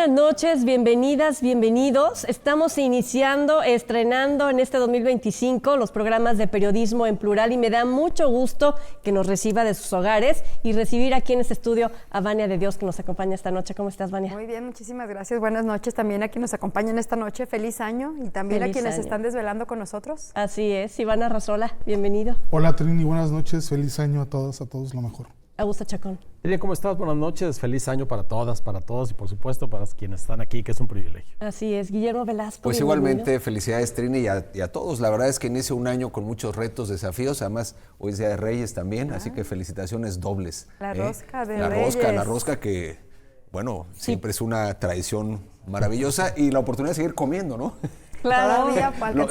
buenas noches, bienvenidas, bienvenidos. Estamos estrenando en este 2025 los programas de periodismo en plural y me da mucho gusto que nos reciba de sus hogares y recibir aquí en este estudio a Vania de Dios que nos acompaña esta noche. ¿Cómo estás, Vania? Muy bien, muchísimas gracias. Buenas noches también a quienes nos acompañan esta noche. Feliz año y también a quienes están desvelando con nosotros. Así es. Iván Arrazola, bienvenido. Hola, Trini, buenas noches. Feliz año a todos lo mejor. Augusto Chacón. Trini, ¿cómo estás? Buenas noches. Feliz año para todas, para todos y por supuesto para quienes están aquí, que es un privilegio. Así es. Guillermo Velasco. Pues igualmente, felicidades, Trini, y a todos. La verdad es que inicia un año con muchos retos, desafíos. Además, hoy es Día de Reyes también, así que felicitaciones dobles. La rosca de Reyes. La rosca que, bueno, siempre es una tradición maravillosa y la oportunidad de seguir comiendo, ¿no? Claro, todavía falta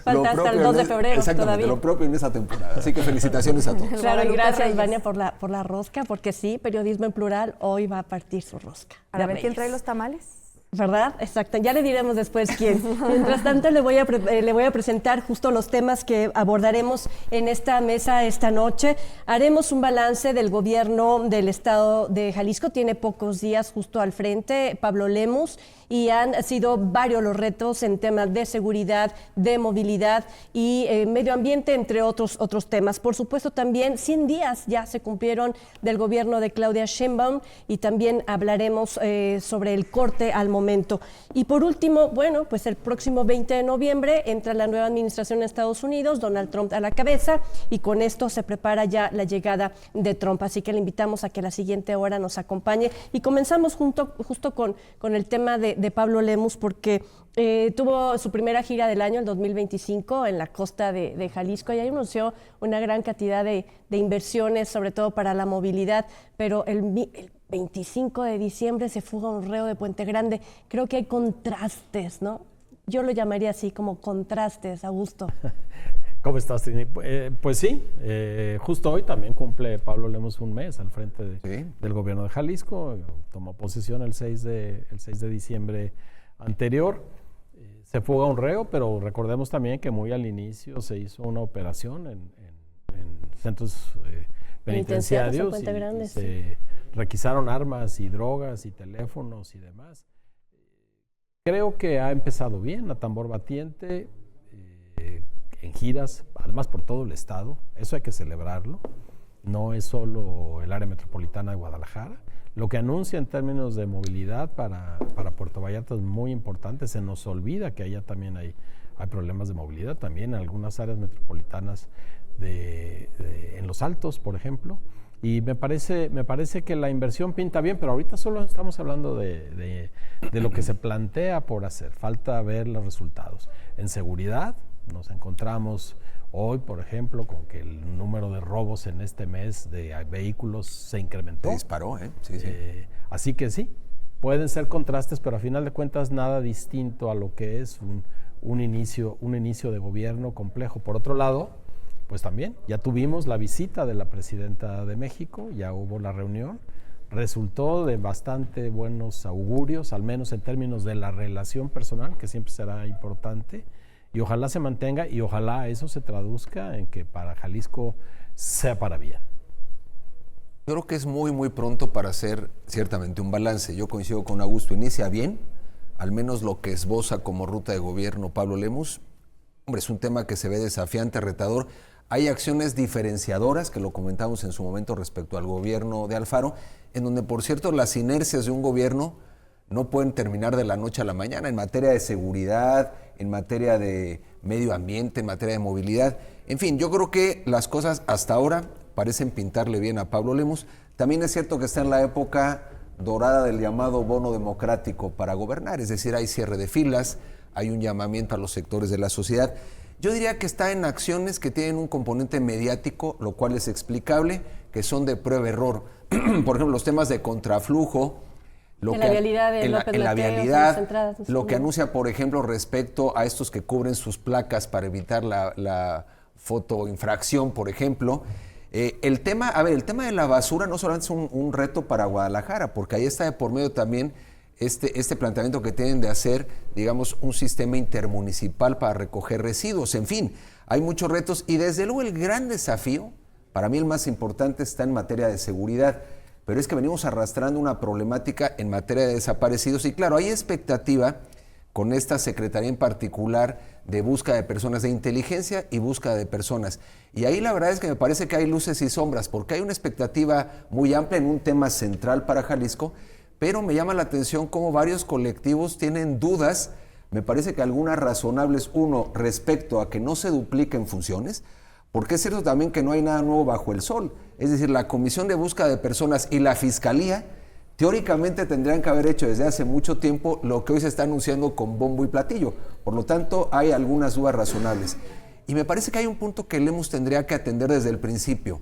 hasta el 2 de febrero. Exactamente, todavía. Lo propio en esa temporada. Así que felicitaciones a todos. Claro, y gracias, Vania, por la rosca, porque sí, periodismo en plural hoy va a partir su rosca. Para ver quién trae los tamales. ¿Verdad? Exacto. Ya le diremos después quién. Mientras tanto, le voy a presentar justo los temas que abordaremos en esta mesa esta noche. Haremos un balance del gobierno del estado de Jalisco. Tiene pocos días justo al frente Pablo Lemus y han sido varios los retos en temas de seguridad, de movilidad y medio ambiente, entre otros temas. Por supuesto, también 100 días ya se cumplieron del gobierno de Claudia Sheinbaum y también hablaremos sobre el corte al momento. Y por último, bueno, pues el próximo 20 de noviembre entra la nueva administración en Estados Unidos, Donald Trump a la cabeza, y con esto se prepara ya la llegada de Trump. Así que le invitamos a que la siguiente hora nos acompañe. Y comenzamos justo con el tema de Pablo Lemus, porque tuvo su primera gira del año, el 2025, en la costa de Jalisco, y ahí anunció una gran cantidad de inversiones, sobre todo para la movilidad, pero el 25 de diciembre se fuga un reo de Puente Grande. Creo que hay contrastes, ¿no? Yo lo llamaría así, como contrastes, Augusto. ¿Cómo estás, Trini? Pues sí, justo hoy también cumple Pablo Lemus un mes al frente del gobierno de Jalisco. Tomó posesión el 6 de diciembre anterior. Se fuga un reo, pero recordemos también que muy al inicio se hizo una operación en centros penitenciarios y se requisaron armas y drogas y teléfonos y demás. Creo que ha empezado bien, a tambor batiente, en giras, además por todo el estado. Eso hay que celebrarlo. No es solo el área metropolitana de Guadalajara. Lo que anuncia en términos de movilidad para Puerto Vallarta es muy importante. Se nos olvida que allá también hay problemas de movilidad, también en algunas áreas metropolitanas en Los Altos, por ejemplo. Y me parece que la inversión pinta bien, pero ahorita solo estamos hablando de lo que se plantea por hacer. Falta ver los resultados. En seguridad nos encontramos hoy, por ejemplo, con que el número de robos en este mes de vehículos se incrementó. Se disparó, ¿eh? Sí. Así que sí, pueden ser contrastes, pero a final de cuentas nada distinto a lo que es un inicio de gobierno complejo. Por otro lado, pues también ya tuvimos la visita de la presidenta de México, ya hubo la reunión, resultó de bastante buenos augurios, al menos en términos de la relación personal, que siempre será importante, y ojalá se mantenga y ojalá eso se traduzca en que para Jalisco sea para bien. Yo creo que es muy, muy pronto para hacer ciertamente un balance. Yo coincido con Augusto, inicia bien, al menos lo que esboza como ruta de gobierno Pablo Lemus. Hombre, es un tema que se ve desafiante, retador. Hay acciones diferenciadoras, que lo comentamos en su momento respecto al gobierno de Alfaro, en donde, por cierto, las inercias de un gobierno no pueden terminar de la noche a la mañana en materia de seguridad, en materia de medio ambiente, en materia de movilidad. En fin, yo creo que las cosas hasta ahora parecen pintarle bien a Pablo Lemus. También es cierto que está en la época dorada del llamado bono democrático para gobernar, es decir, hay cierre de filas, hay un llamamiento a los sectores de la sociedad. Yo diría que está en acciones que tienen un componente mediático, lo cual es explicable, que son de prueba-error. Por ejemplo, los temas de contraflujo, en la vialidad, lo que anuncia, por ejemplo, respecto a estos que cubren sus placas para evitar la fotoinfracción, por ejemplo. El tema de la basura no solamente es un reto para Guadalajara, porque ahí está de por medio también este planteamiento que tienen de hacer, digamos, un sistema intermunicipal para recoger residuos. En fin, hay muchos retos y desde luego el gran desafío, para mí el más importante, está en materia de seguridad. pero es que venimos arrastrando una problemática en materia de desaparecidos y claro, hay expectativa con esta secretaría en particular de búsqueda de personas, de inteligencia y búsqueda de personas. Y ahí la verdad es que me parece que hay luces y sombras, porque hay una expectativa muy amplia en un tema central para Jalisco, pero me llama la atención cómo varios colectivos tienen dudas, me parece que algunas razonables, uno, respecto a que no se dupliquen funciones, porque es cierto también que no hay nada nuevo bajo el sol. Es decir, la Comisión de Búsqueda de Personas y la Fiscalía teóricamente tendrían que haber hecho desde hace mucho tiempo lo que hoy se está anunciando con bombo y platillo. Por lo tanto, hay algunas dudas razonables. Y me parece que hay un punto que Lemus tendría que atender desde el principio.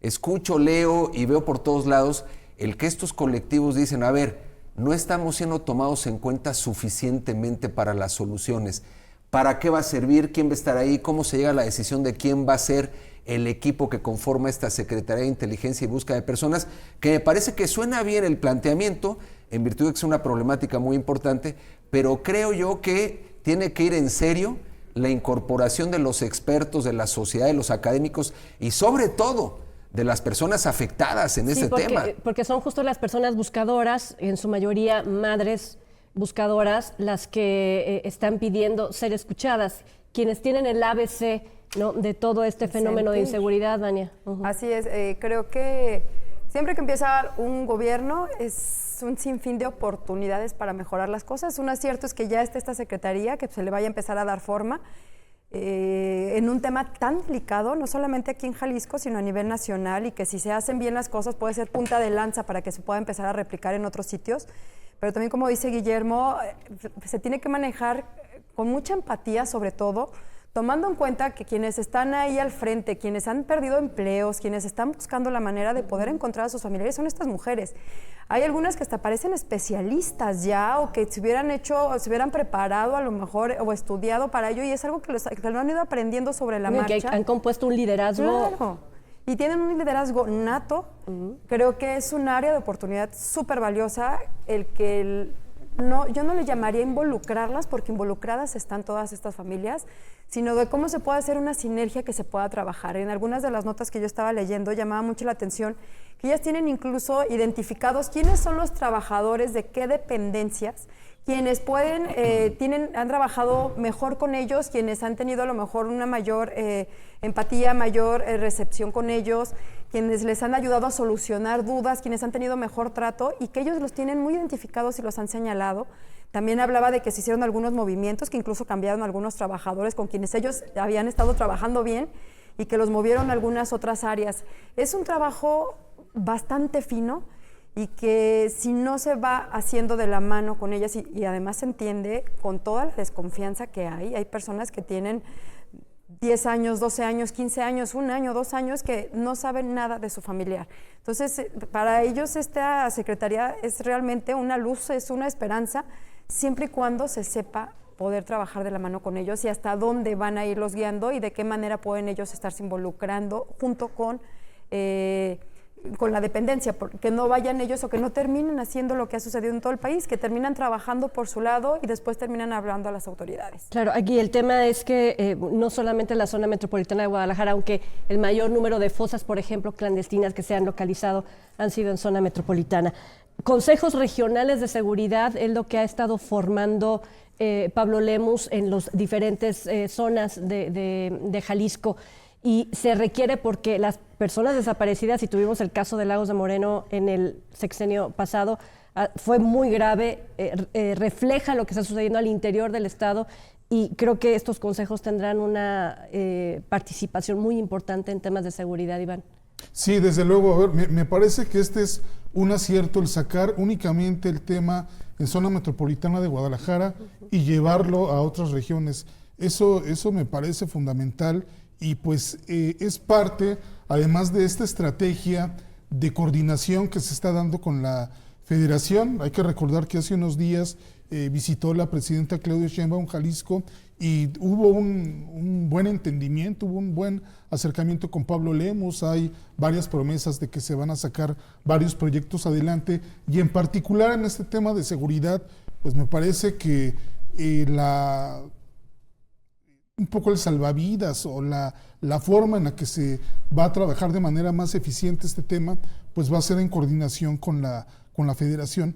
Escucho, leo y veo por todos lados el que estos colectivos dicen, a ver, no estamos siendo tomados en cuenta suficientemente para las soluciones. ¿Para qué va a servir? ¿Quién va a estar ahí? ¿Cómo se llega a la decisión de quién va a ser el equipo que conforma esta Secretaría de Inteligencia y Búsqueda de Personas? Que me parece que suena bien el planteamiento, en virtud de que es una problemática muy importante, pero creo yo que tiene que ir en serio la incorporación de los expertos, de la sociedad, de los académicos y sobre todo de las personas afectadas en este tema. Porque son justo las personas buscadoras, en su mayoría madres buscadoras, las que están pidiendo ser escuchadas, quienes tienen el ABC, ¿no?, de todo este fenómeno de inseguridad, Vania. Así es, creo que siempre que empieza un gobierno es un sinfín de oportunidades para mejorar las cosas. Un acierto es que ya está esta secretaría, que se le vaya a empezar a dar forma en un tema tan delicado, no solamente aquí en Jalisco, sino a nivel nacional, y que si se hacen bien las cosas puede ser punta de lanza para que se pueda empezar a replicar en otros sitios. Pero también, como dice Guillermo, se tiene que manejar con mucha empatía, sobre todo, tomando en cuenta que quienes están ahí al frente, quienes han perdido empleos, quienes están buscando la manera de poder encontrar a sus familiares, son estas mujeres. Hay algunas que hasta parecen especialistas ya, o que se hubieran preparado a lo mejor, o estudiado para ello, y es algo que lo han ido aprendiendo sobre la marcha. Que han compuesto un liderazgo. Claro. Y tienen un liderazgo nato. Creo que es un área de oportunidad súper valiosa yo no le llamaría involucrarlas, porque involucradas están todas estas familias, sino de cómo se puede hacer una sinergia que se pueda trabajar. En algunas de las notas que yo estaba leyendo llamaba mucho la atención que ellas tienen incluso identificados quiénes son los trabajadores de qué dependencias, quienes han trabajado mejor con ellos, quienes han tenido a lo mejor una mayor empatía, mayor recepción con ellos, quienes les han ayudado a solucionar dudas, quienes han tenido mejor trato, y que ellos los tienen muy identificados y los han señalado. También hablaba de que se hicieron algunos movimientos, que incluso cambiaron algunos trabajadores con quienes ellos habían estado trabajando bien y que los movieron a algunas otras áreas. Es un trabajo bastante fino, y que si no se va haciendo de la mano con ellas, y además se entiende con toda la desconfianza que hay personas que tienen 10 años, 12 años, 15 años, 1 año, 2 años, que no saben nada de su familiar. Entonces, para ellos esta secretaría es realmente una luz, es una esperanza, siempre y cuando se sepa poder trabajar de la mano con ellos y hasta dónde van a irlos guiando y de qué manera pueden ellos estarse involucrando junto con la dependencia, porque no vayan ellos o que no terminen haciendo lo que ha sucedido en todo el país, que terminan trabajando por su lado y después terminan hablando a las autoridades. Claro, aquí el tema es que no solamente en la zona metropolitana de Guadalajara, aunque el mayor número de fosas, por ejemplo, clandestinas que se han localizado han sido en zona metropolitana. Consejos regionales de seguridad es lo que ha estado formando Pablo Lemus en las diferentes zonas de Jalisco. Y se requiere porque las personas desaparecidas, y tuvimos el caso de Lagos de Moreno en el sexenio pasado, fue muy grave, refleja lo que está sucediendo al interior del Estado, y creo que estos consejos tendrán una participación muy importante en temas de seguridad, Iván. Sí, desde luego. A ver, me parece que este es un acierto, el sacar únicamente el tema en zona metropolitana de Guadalajara y llevarlo a otras regiones. Eso me parece fundamental. Y pues es parte, además de esta estrategia de coordinación que se está dando con la Federación. Hay que recordar que hace unos días visitó la presidenta Claudia Sheinbaum Jalisco y hubo un buen entendimiento, hubo un buen acercamiento con Pablo Lemus. Hay varias promesas de que se van a sacar varios proyectos adelante, y en particular en este tema de seguridad, pues me parece que un poco el salvavidas o la forma en la que se va a trabajar de manera más eficiente este tema, pues va a ser en coordinación con la federación.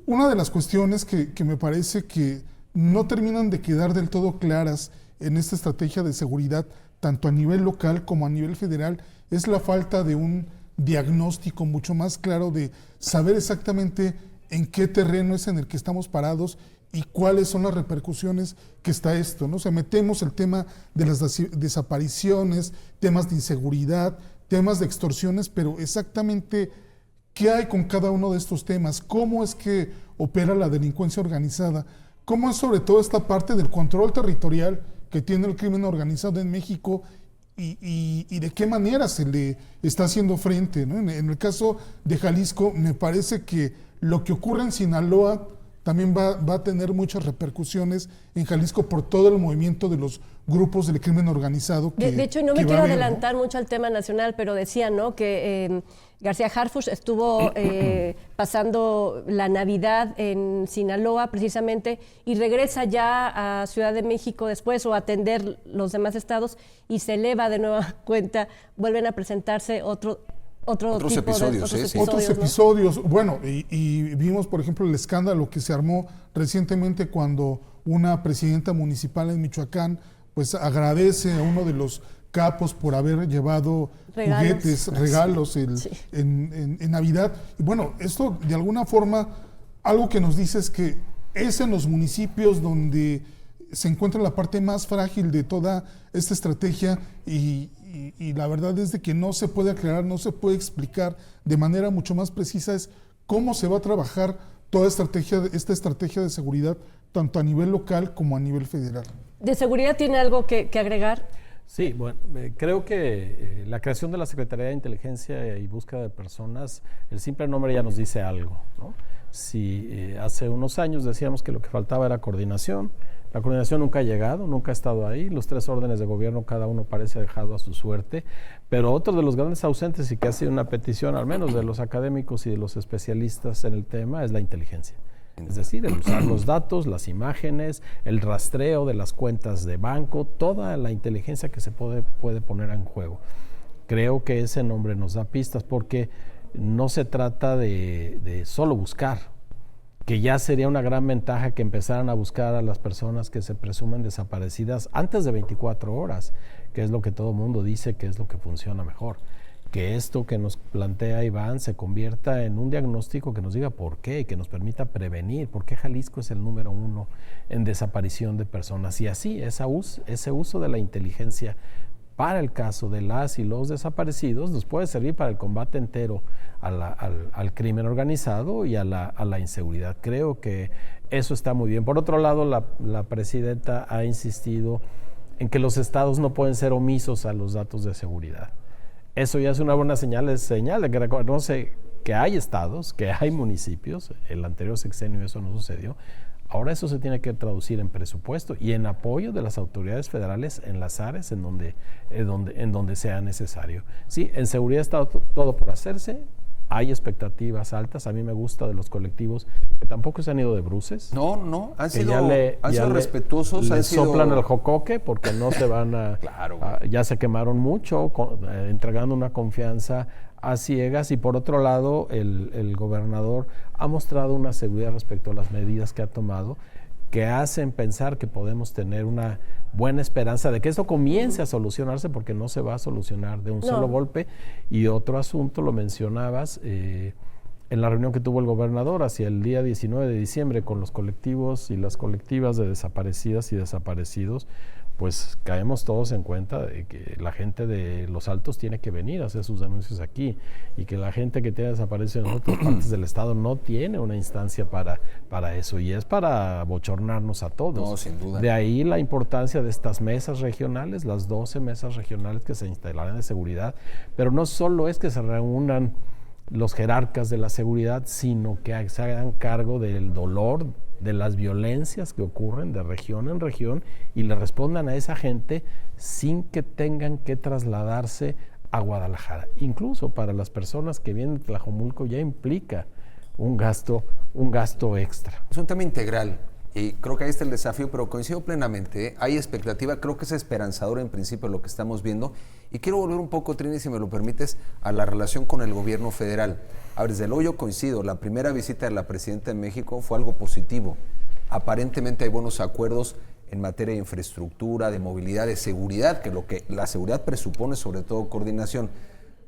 Una de las cuestiones que me parece que no terminan de quedar del todo claras en esta estrategia de seguridad, tanto a nivel local como a nivel federal, es la falta de un diagnóstico mucho más claro de saber exactamente en qué terreno es en el que estamos parados y cuáles son las repercusiones que está esto, ¿no? O sea, metemos el tema de las desapariciones, temas de inseguridad, temas de extorsiones, pero exactamente qué hay con cada uno de estos temas, cómo es que opera la delincuencia organizada, cómo es sobre todo esta parte del control territorial que tiene el crimen organizado en México y de qué manera se le está haciendo frente, ¿no? En el caso de Jalisco, me parece que lo que ocurre en Sinaloa también va a tener muchas repercusiones en Jalisco por todo el movimiento de los grupos del crimen organizado. De hecho, no me quiero adelantar mucho al tema nacional, pero decía, ¿no?, que García Harfuch estuvo pasando la Navidad en Sinaloa precisamente y regresa ya a Ciudad de México después o a atender los demás estados y se eleva de nueva cuenta, vuelven a presentarse otros episodios. Bueno, y vimos, por ejemplo, el escándalo que se armó recientemente cuando una presidenta municipal en Michoacán pues agradece a uno de los capos por haber llevado regalos en Navidad. Y bueno, esto de alguna forma, algo que nos dice es que es en los municipios donde se encuentra la parte más frágil de toda esta estrategia y la verdad es de que no se puede aclarar, no se puede explicar de manera mucho más precisa es cómo se va a trabajar toda esta estrategia de seguridad, tanto a nivel local como a nivel federal. ¿De seguridad tiene algo que agregar? Sí, bueno, creo que la creación de la Secretaría de Inteligencia y Búsqueda de Personas, el simple nombre ya nos dice algo, ¿no? Si hace unos años decíamos que lo que faltaba era coordinación, la coordinación nunca ha llegado, nunca ha estado ahí, los 3 órdenes de gobierno cada uno parece dejado a su suerte, pero otro de los grandes ausentes y que ha sido una petición al menos de los académicos y de los especialistas en el tema es la inteligencia. Es decir, el usar los datos, las imágenes, el rastreo de las cuentas de banco, toda la inteligencia que se puede poner en juego. Creo que ese nombre nos da pistas porque no se trata de solo buscar, que ya sería una gran ventaja que empezaran a buscar a las personas que se presumen desaparecidas antes de 24 horas, que es lo que todo el mundo dice que es lo que funciona mejor. Que esto que nos plantea Iván se convierta en un diagnóstico que nos diga por qué y que nos permita prevenir, por qué Jalisco es el número 1 en desaparición de personas. Y así, ese uso de la inteligencia para el caso de las y los desaparecidos nos puede servir para el combate entero al crimen organizado y a la inseguridad. Creo que eso está muy bien. Por otro lado, la presidenta ha insistido en que los estados no pueden ser omisos a los datos de seguridad. Eso ya es una buena señal, es señal de que reconoce que hay estados, que hay municipios. El anterior sexenio eso no sucedió. Ahora eso se tiene que traducir en presupuesto y en apoyo de las autoridades federales en las áreas en donde sea necesario. Sí, en seguridad está todo por hacerse. Hay expectativas altas. A mí me gusta de los colectivos que tampoco se han ido de bruces. No, han sido respetuosos. Le soplan el jocoque porque no se van a... Claro. Ya se quemaron mucho, entregando una confianza a ciegas. Y por otro lado, el gobernador ha mostrado una seguridad respecto a las medidas que ha tomado, que hacen pensar que podemos tener una buena esperanza de que esto comience a solucionarse, porque no se va a solucionar de un solo golpe. Y otro asunto, lo mencionabas, en la reunión que tuvo el gobernador hacia el día 19 de diciembre con los colectivos y las colectivas de desaparecidas y desaparecidos, pues caemos todos en cuenta de que la gente de Los Altos tiene que venir a hacer sus denuncias aquí y que la gente que tiene desaparecido en otras partes del estado no tiene una instancia para eso, y es para bochornarnos a todos. No, sin duda. De ahí la importancia de estas mesas regionales, las 12 mesas regionales que se instalarán de seguridad, pero no solo es que se reúnan los jerarcas de la seguridad, sino que se hagan cargo del dolor, de las violencias que ocurren de región en región y le respondan a esa gente sin que tengan que trasladarse a Guadalajara. Incluso para las personas que vienen de Tlajomulco ya implica un gasto extra. Es un tema integral. Y creo que ahí está el desafío, pero coincido plenamente, ¿eh? Hay expectativa, creo que es esperanzador en principio lo que estamos viendo. Y quiero volver un poco, Trini, si me lo permites, a la relación con el gobierno federal. A ver, desde luego yo coincido, la primera visita de la presidenta de México fue algo positivo. Aparentemente hay buenos acuerdos en materia de infraestructura, de movilidad, de seguridad, que lo que la seguridad presupone sobre todo coordinación.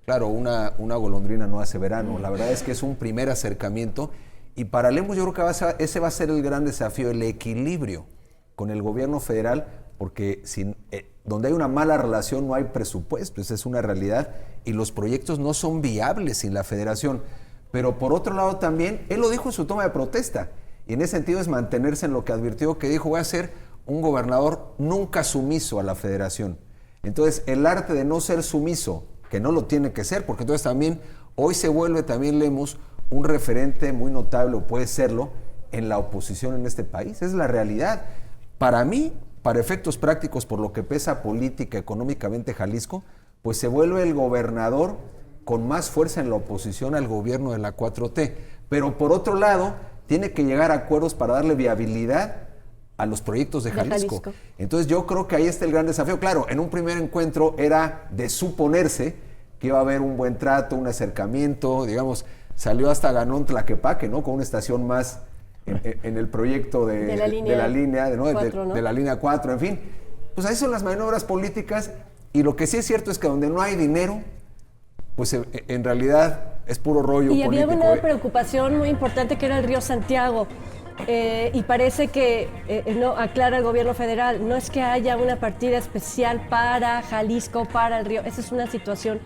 Claro, una golondrina no hace verano, la verdad es que es un primer acercamiento. Y para Lemus yo creo que ese va a ser el gran desafío, el equilibrio con el gobierno federal, porque donde hay una mala relación no hay presupuesto, esa es una realidad, y los proyectos no son viables sin la federación. Pero por otro lado también, él lo dijo en su toma de protesta, y en ese sentido es mantenerse en lo que advirtió, que dijo, voy a ser un gobernador nunca sumiso a la federación. Entonces, el arte de no ser sumiso, que no lo tiene que ser, porque entonces también, hoy se vuelve también Lemus un referente muy notable, o puede serlo, en la oposición en este país. Es la realidad. Para mí, para efectos prácticos, por lo que pesa política, económicamente Jalisco, pues se vuelve el gobernador con más fuerza en la oposición al gobierno de la 4T. Pero por otro lado, tiene que llegar a acuerdos para darle viabilidad a los proyectos de Jalisco. Entonces yo creo que ahí está el gran desafío. Claro, en un primer encuentro era de suponerse que iba a haber un buen trato, un acercamiento, digamos, salió hasta ganó Tlaquepaque, ¿no? Con una estación más en el proyecto de la línea 4, ¿no? de la línea 4, en fin. Pues ahí son las maniobras políticas, y lo que sí es cierto es que donde no hay dinero, pues en realidad es puro rollo político. Y había una preocupación muy importante que era el río Santiago. Y parece que no aclara el gobierno federal, no es que haya una partida especial para Jalisco, para el río, esa es una situación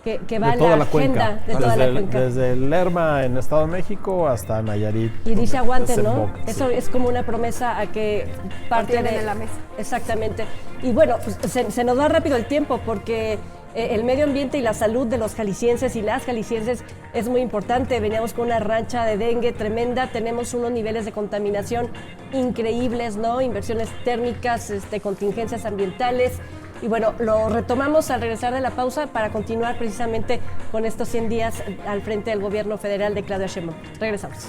que va en la agenda de toda la cuenca. Desde Lerma en Estado de México hasta Nayarit. Y dice aguante, ¿no? Eso es como una promesa a que parte de la mesa. Exactamente. Y bueno, pues, se nos va rápido el tiempo porque el medio ambiente y la salud de los jaliscienses y las jaliscienses es muy importante. Veníamos con una rancha de dengue tremenda, tenemos unos niveles de contaminación increíbles, ¿no? Inversiones térmicas, contingencias ambientales. Y bueno, lo retomamos al regresar de la pausa para continuar precisamente con estos 100 días al frente del gobierno federal de Claudia Sheinbaum. Regresamos.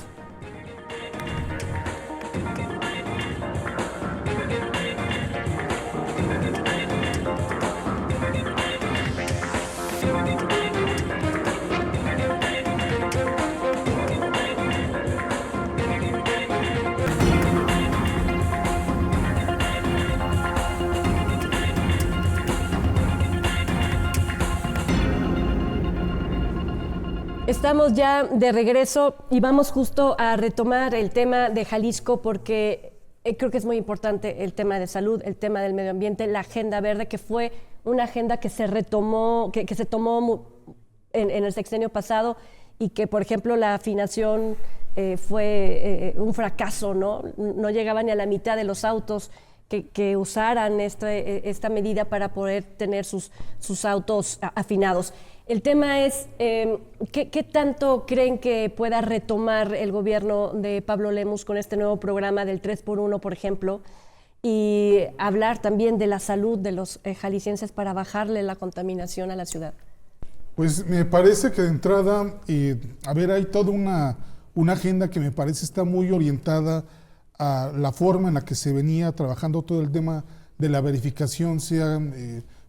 Estamos ya de regreso y vamos justo a retomar el tema de Jalisco porque creo que es muy importante el tema de salud, el tema del medio ambiente, la agenda verde, que fue una agenda que se retomó, que se tomó en el sexenio pasado y que, por ejemplo, la afinación fue un fracaso, ¿no? No llegaba ni a la mitad de los autos que usaran esta medida para poder tener sus autos afinados. El tema es, ¿qué tanto creen que pueda retomar el gobierno de Pablo Lemus con este nuevo programa del 3x1, por ejemplo, y hablar también de la salud de los jaliscienses para bajarle la contaminación a la ciudad? Pues me parece que de entrada, hay toda una agenda que me parece está muy orientada a la forma en la que se venía trabajando todo el tema de la verificación, sea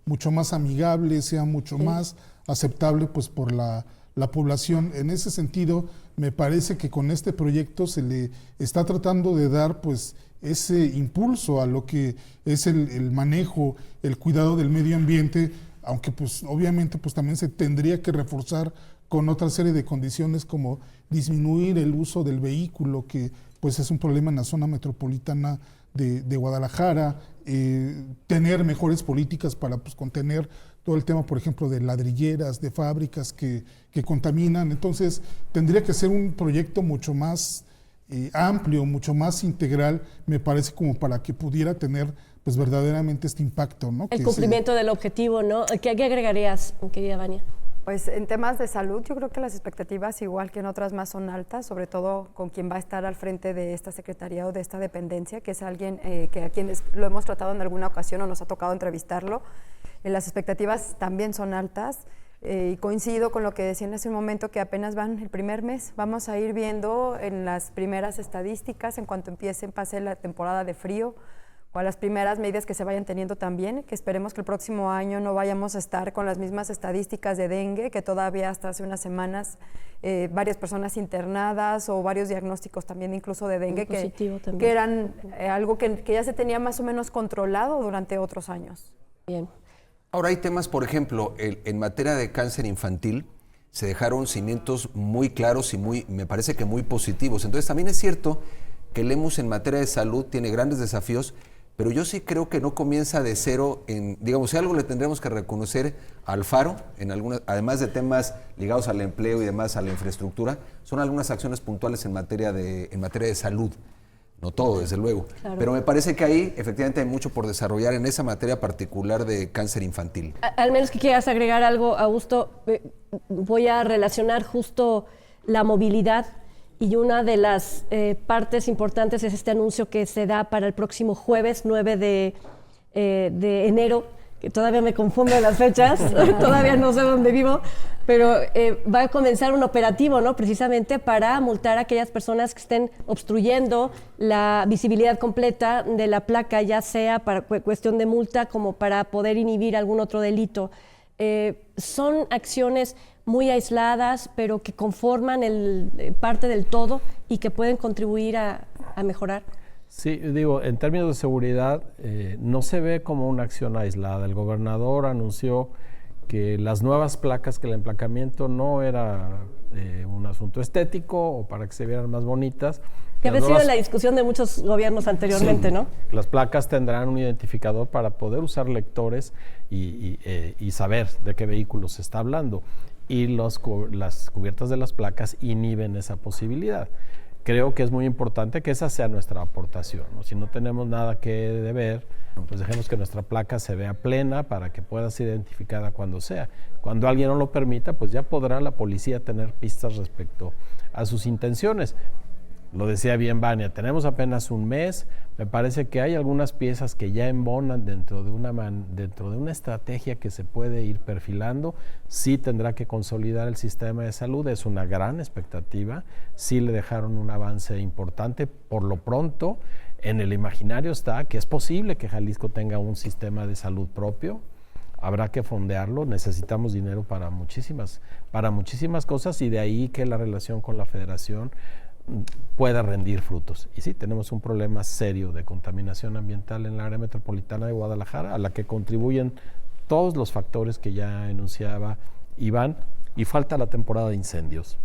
mucho más amigable, sea mucho más aceptable pues por la población. En ese sentido, me parece que con este proyecto se le está tratando de dar pues ese impulso a lo que es el manejo, el cuidado del medio ambiente, aunque pues obviamente pues también se tendría que reforzar con otra serie de condiciones como disminuir el uso del vehículo, que pues es un problema en la zona metropolitana de Guadalajara, tener mejores políticas para pues contener todo el tema, por ejemplo, de ladrilleras, de fábricas que contaminan. Entonces, tendría que ser un proyecto mucho más amplio, mucho más integral, me parece, como para que pudiera tener pues verdaderamente este impacto, ¿no? El cumplimiento del objetivo, ¿no? ¿Qué agregarías, querida Vania? Pues en temas de salud, yo creo que las expectativas, igual que en otras más, son altas, sobre todo con quien va a estar al frente de esta secretaría o de esta dependencia, que es alguien que a quienes lo hemos tratado en alguna ocasión o nos ha tocado entrevistarlo. Las expectativas también son altas. Y coincido con lo que decían hace un momento, que apenas van el primer mes. Vamos a ir viendo en las primeras estadísticas, en cuanto pase la temporada de frío, o a las primeras medidas que se vayan teniendo también, que esperemos que el próximo año no vayamos a estar con las mismas estadísticas de dengue, que todavía hasta hace unas semanas varias personas internadas o varios diagnósticos también incluso de dengue, que eran algo que ya se tenía más o menos controlado durante otros años. Bien. Ahora hay temas, por ejemplo, en materia de cáncer infantil, se dejaron cimientos muy claros y me parece que muy positivos. Entonces también es cierto que Lemus en materia de salud tiene grandes desafíos, pero yo sí creo que no comienza de cero. Digamos, si algo le tendremos que reconocer al Faro, además de temas ligados al empleo y demás, a la infraestructura, son algunas acciones puntuales en materia de salud. No todo, desde luego. Claro. Pero me parece que ahí efectivamente hay mucho por desarrollar en esa materia particular de cáncer infantil. Al menos que quieras agregar algo, Augusto, voy a relacionar justo la movilidad, y una de las partes importantes es este anuncio que se da para el próximo jueves 9 de enero, que todavía me confundo las fechas, todavía no sé dónde vivo, pero va a comenzar un operativo, ¿no? Precisamente para multar a aquellas personas que estén obstruyendo la visibilidad completa de la placa, ya sea para cuestión de multa como para poder inhibir algún otro delito. Son acciones muy aisladas, pero que conforman parte del todo y que pueden contribuir a mejorar. Sí, digo, en términos de seguridad, no se ve como una acción aislada. El gobernador anunció que las nuevas placas, que el emplacamiento no era un asunto estético o para que se vieran más bonitas. Que había sido la discusión de muchos gobiernos anteriormente, sí, ¿no? Las placas tendrán un identificador para poder usar lectores y saber de qué vehículo se está hablando. Y las cubiertas de las placas inhiben esa posibilidad. Creo que es muy importante que esa sea nuestra aportación, ¿no? Si no tenemos nada que deber, pues dejemos que nuestra placa se vea plena para que pueda ser identificada cuando sea. Cuando alguien no lo permita, pues ya podrá la policía tener pistas respecto a sus intenciones. Lo decía bien Vania, tenemos apenas un mes. Me parece que hay algunas piezas que ya embonan dentro de una estrategia que se puede ir perfilando. Sí tendrá que consolidar el sistema de salud, es una gran expectativa. Sí le dejaron un avance importante. Por lo pronto, en el imaginario está que es posible que Jalisco tenga un sistema de salud propio. Habrá que fondearlo, necesitamos dinero para muchísimas cosas, y de ahí que la relación con la Federación pueda rendir frutos. Y sí, tenemos un problema serio de contaminación ambiental en la área metropolitana de Guadalajara, a la que contribuyen todos los factores que ya enunciaba Iván, y falta la temporada de incendios,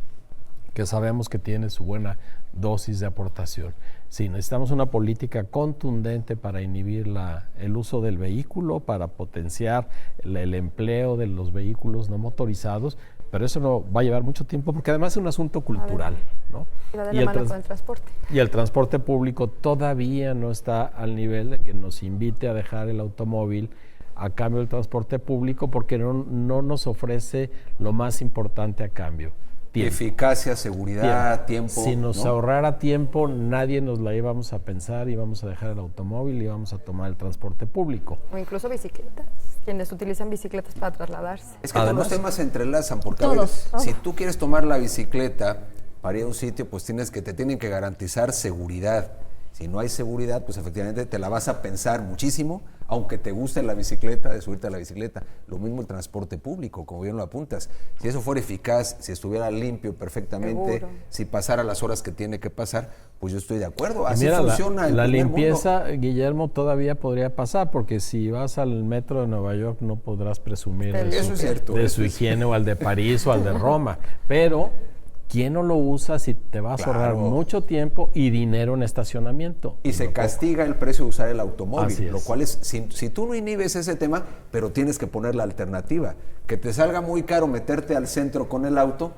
que sabemos que tiene su buena dosis de aportación. Sí, necesitamos una política contundente para inhibir el uso del vehículo, para potenciar el empleo de los vehículos no motorizados, pero eso no va a llevar mucho tiempo porque además es un asunto cultural, ¿no? Y el transporte. Y el transporte público todavía no está al nivel de que nos invite a dejar el automóvil a cambio del transporte público, porque no nos ofrece lo más importante a cambio. Tiempo. Eficacia, seguridad, tiempo. Si nos ahorrara tiempo, nadie nos la íbamos a pensar, íbamos a dejar el automóvil y íbamos a tomar el transporte público. O incluso bicicletas, quienes utilizan bicicletas para trasladarse. Es que todos los temas se entrelazan, porque a ver, si tú quieres tomar la bicicleta para ir a un sitio, pues te tienen que garantizar seguridad. Si no hay seguridad, pues efectivamente te la vas a pensar muchísimo, aunque te guste la bicicleta, de subirte a la bicicleta. Lo mismo el transporte público, como bien lo apuntas. Si eso fuera eficaz, si estuviera limpio perfectamente, seguro, si pasara las horas que tiene que pasar, pues yo estoy de acuerdo. Así mira, funciona la limpieza, mundo. Guillermo, todavía podría pasar, porque si vas al metro de Nueva York no podrás presumir de su higiene, o al de París o al de Roma. Pero ¿quién no lo usa si te vas a ahorrar mucho tiempo y dinero en estacionamiento? Y se castiga el precio de usar el automóvil, lo cual es, si tú no inhibes ese tema, pero tienes que poner la alternativa. Que te salga muy caro meterte al centro con el auto,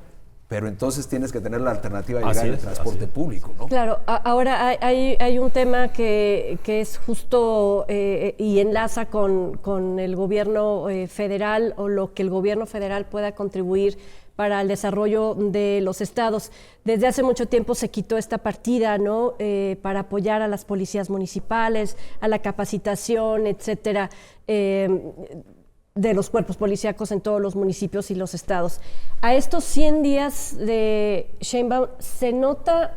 pero entonces tienes que tener la alternativa de llegar en el transporte público, ¿no? Claro, ahora hay un tema que es justo y enlaza con el gobierno federal, o lo que el gobierno federal pueda contribuir para el desarrollo de los estados. Desde hace mucho tiempo se quitó esta partida, ¿no? Para apoyar a las policías municipales, a la capacitación, etcétera. de los cuerpos policíacos en todos los municipios y los estados. A estos 100 días de Sheinbaum, ¿se nota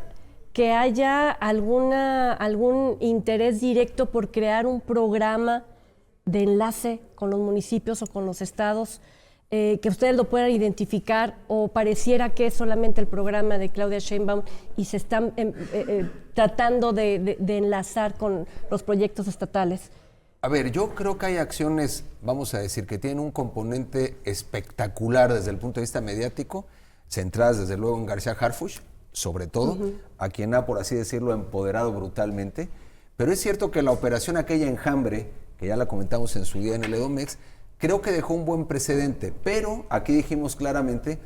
que haya algún interés directo por crear un programa de enlace con los municipios o con los estados, que ustedes lo puedan identificar, o pareciera que es solamente el programa de Claudia Sheinbaum y se están tratando de enlazar con los proyectos estatales? A ver, yo creo que hay acciones, vamos a decir, que tienen un componente espectacular desde el punto de vista mediático, centradas desde luego en García Harfuch, sobre todo, a quien ha, por así decirlo, empoderado brutalmente. Pero es cierto que la operación aquella Enjambre, que ya la comentamos en su día en el Edomex, creo que dejó un buen precedente, pero aquí dijimos claramente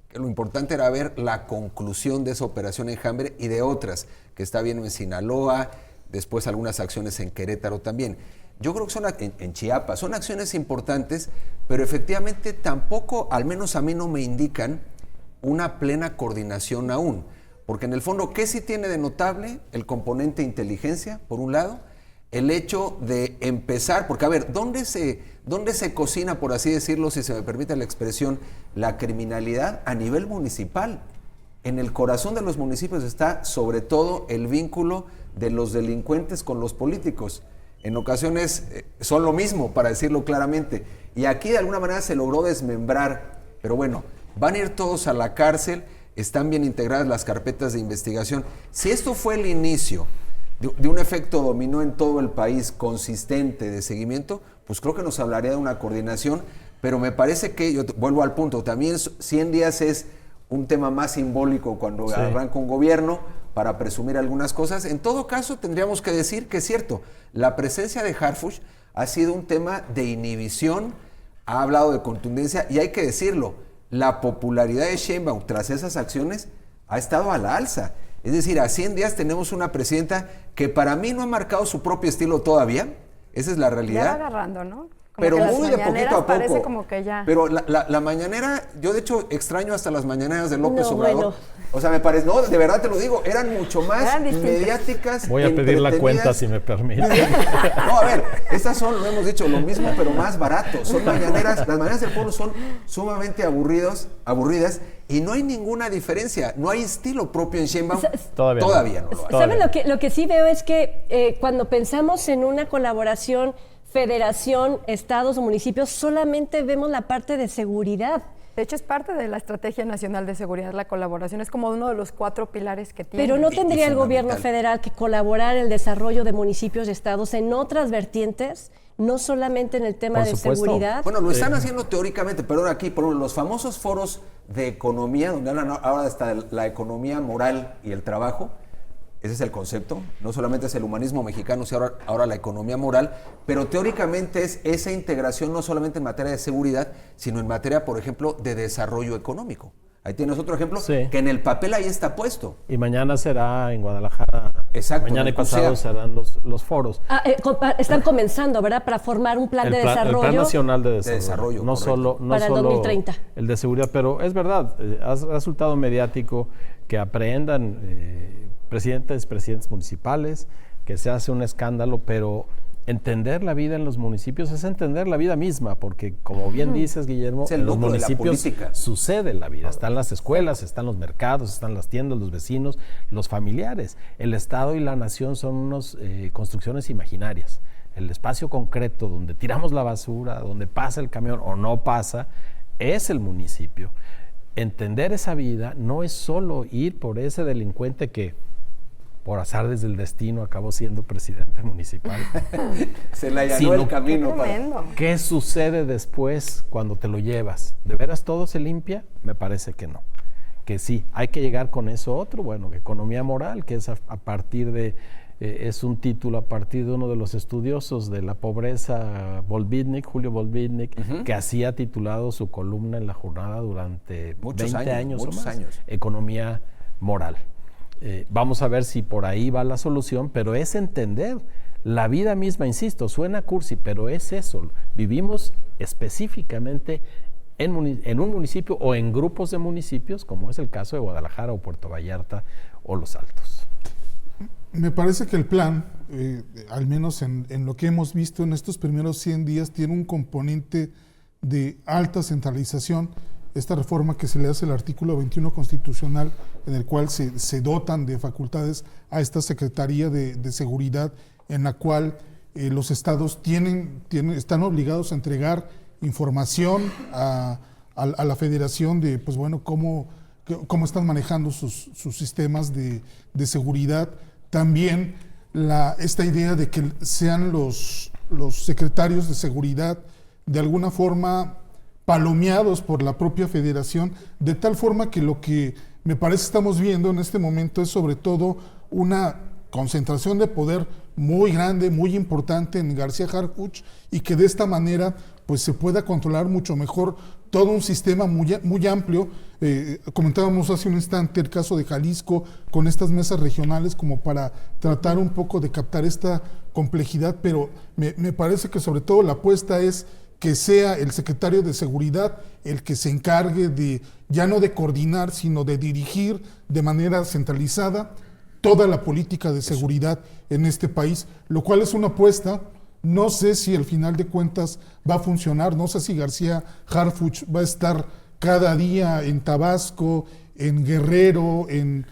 que lo importante era ver la conclusión de esa operación Enjambre y de otras, que está viendo en Sinaloa, después algunas acciones en Querétaro también. Yo creo que son en Chiapas, son acciones importantes, pero efectivamente tampoco, al menos a mí no me indican una plena coordinación aún. Porque en el fondo, ¿qué sí tiene de notable? El componente inteligencia, por un lado, el hecho de empezar, porque a ver, ¿dónde se cocina, por así decirlo, si se me permite la expresión, la criminalidad? A nivel municipal. En el corazón de los municipios está sobre todo el vínculo de los delincuentes con los políticos. En ocasiones son lo mismo, para decirlo claramente. Y aquí de alguna manera se logró desmembrar, pero bueno, van a ir todos a la cárcel, están bien integradas las carpetas de investigación. Si esto fue el inicio de un efecto dominó en todo el país consistente de seguimiento, pues creo que nos hablaría de una coordinación, pero me parece que, yo vuelvo al punto, también 100 días es un tema más simbólico cuando arranca un gobierno para presumir algunas cosas. En todo caso, tendríamos que decir que es cierto, la presencia de Harfuch ha sido un tema de inhibición, ha hablado de contundencia y hay que decirlo, la popularidad de Sheinbaum tras esas acciones ha estado a la alza. Es decir, a 100 días tenemos una presidenta que para mí no ha marcado su propio estilo todavía, esa es la realidad. Ya va agarrando, ¿no? Como pero que muy las de poquito a poco. parece como que ya. Pero la mañanera, yo de hecho extraño hasta las mañaneras de López Obrador. Bueno. O sea, me parece, no, de verdad te lo digo, eran mucho más Eran distintas. mediáticas. Voy a pedir la entretenidas. cuenta si me permite. No, a ver, estas son, lo hemos dicho, lo mismo pero más barato. Son mañaneras, las mañaneras del pueblo son sumamente aburridas y no hay ninguna diferencia, no hay estilo propio en Sheinbaum. Todavía no lo hay. ¿Saben lo que sí veo es que cuando pensamos en una colaboración federación, estados o municipios, solamente vemos la parte de seguridad? De hecho, es parte de la Estrategia Nacional de Seguridad, la colaboración. Es como uno de los 4 pilares que tiene. Pero no tendría el gobierno federal que colaborar en el desarrollo de municipios y estados en otras vertientes, no solamente en el tema de seguridad. Bueno, lo están haciendo teóricamente, pero ahora aquí, por ejemplo, los famosos foros de economía, donde hablan ahora hasta la economía moral y el trabajo. Ese es el concepto, no solamente es el humanismo mexicano, sino ahora la economía moral, pero teóricamente es esa integración no solamente en materia de seguridad, sino en materia, por ejemplo, de desarrollo económico. Ahí tienes otro ejemplo, que en el papel ahí está puesto. Y mañana será en Guadalajara. Exacto. Mañana y pasado serán los foros. Están comenzando, ¿verdad? Para formar un plan de desarrollo. El Plan Nacional de Desarrollo. No solo para el 2030. El de seguridad, pero es verdad, ha resultado mediático que aprendan presidentes municipales, que se hace un escándalo, pero entender la vida en los municipios es entender la vida misma, porque como bien dices, Guillermo, en los municipios sucede la vida. Están las escuelas, están los mercados, están las tiendas, los vecinos, los familiares. El Estado y la nación son unas construcciones imaginarias. El espacio concreto donde tiramos la basura, donde pasa el camión o no pasa, es el municipio. Entender esa vida no es solo ir por ese delincuente que por azar desde el destino acabó siendo presidente municipal. Se le allanó el camino. ¿Qué sucede después cuando te lo llevas? ¿De veras todo se limpia? Me parece que no. Que sí, hay que llegar con eso otro, bueno, economía moral, que es a partir de, es un título a partir de uno de los estudiosos de la pobreza, Julio Volvidnik, que así ha titulado su columna en La Jornada durante 20 años o más. Economía moral. Vamos a ver si por ahí va la solución, pero es entender la vida misma, insisto, suena cursi, pero es eso. Vivimos específicamente en un municipio o en grupos de municipios, como es el caso de Guadalajara o Puerto Vallarta o Los Altos. Me parece que el plan, al menos en lo que hemos visto en estos primeros 100 días, tiene un componente de alta centralización, esta reforma que se le hace al artículo 21 constitucional, en el cual se dotan de facultades a esta Secretaría de Seguridad, en la cual los estados están obligados a entregar información a la federación de, pues bueno, cómo están manejando sus sistemas de seguridad. También esta idea de que sean los secretarios de seguridad de alguna forma palomeados por la propia federación, de tal forma que lo que me parece estamos viendo en este momento es sobre todo una concentración de poder muy grande, muy importante en García Harfuch, y que de esta manera pues se pueda controlar mucho mejor todo un sistema muy amplio. Comentábamos hace un instante el caso de Jalisco con estas mesas regionales como para tratar un poco de captar esta complejidad, pero me parece que sobre todo la apuesta es que sea el secretario de Seguridad el que se encargue de, ya no de coordinar, sino de dirigir de manera centralizada toda la política de seguridad en este país, lo cual es una apuesta. No sé si al final de cuentas va a funcionar, no sé si García Harfuch va a estar cada día en Tabasco, en Guerrero, en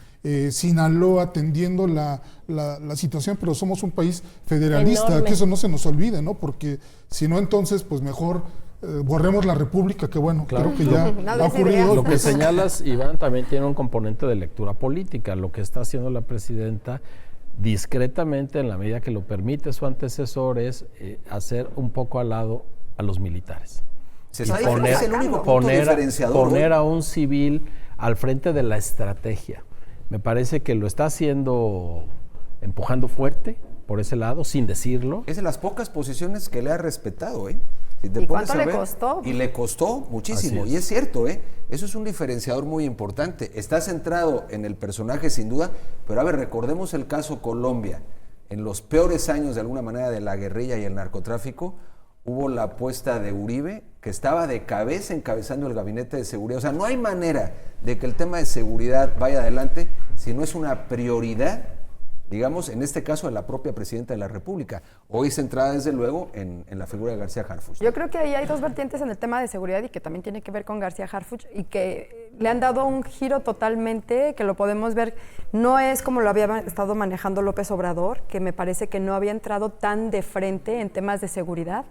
Sinaloa, atendiendo la situación, pero somos un país federalista, enorme, que eso no se nos olvide, ¿no? Porque si no, entonces, pues mejor borremos la república, que bueno, Claro. creo que ya No ha ocurrido. Lo que señalas, Iván, también tiene un componente de lectura política. Lo que está haciendo la presidenta discretamente, en la medida que lo permite su antecesor, es hacer un poco al lado a los militares. Se Y está es el único punto diferenciador. poner a un civil al frente de la estrategia. Me parece que lo está haciendo empujando fuerte por ese lado, sin decirlo. Es de las pocas posiciones que le ha respetado, ¿eh? Si te ¿Y pones cuánto a le ver, costó? Y le costó muchísimo, Así y es. es cierto, ¿eh? Eso es un diferenciador muy importante. Está centrado en el personaje sin duda, pero a ver, recordemos el caso Colombia. En los peores años de alguna manera de la guerrilla y el narcotráfico, hubo la apuesta de Uribe, que estaba de cabeza encabezando el gabinete de seguridad. O sea, no hay manera de que el tema de seguridad vaya adelante si no es una prioridad, digamos, en este caso de la propia presidenta de la República, hoy centrada desde luego en la figura de García Harfuch. Yo creo que ahí hay dos vertientes en el tema de seguridad y que también tiene que ver con García Harfuch y que le han dado un giro totalmente, que lo podemos ver, no es como lo había estado manejando López Obrador, que me parece que no había entrado tan de frente en temas de seguridad.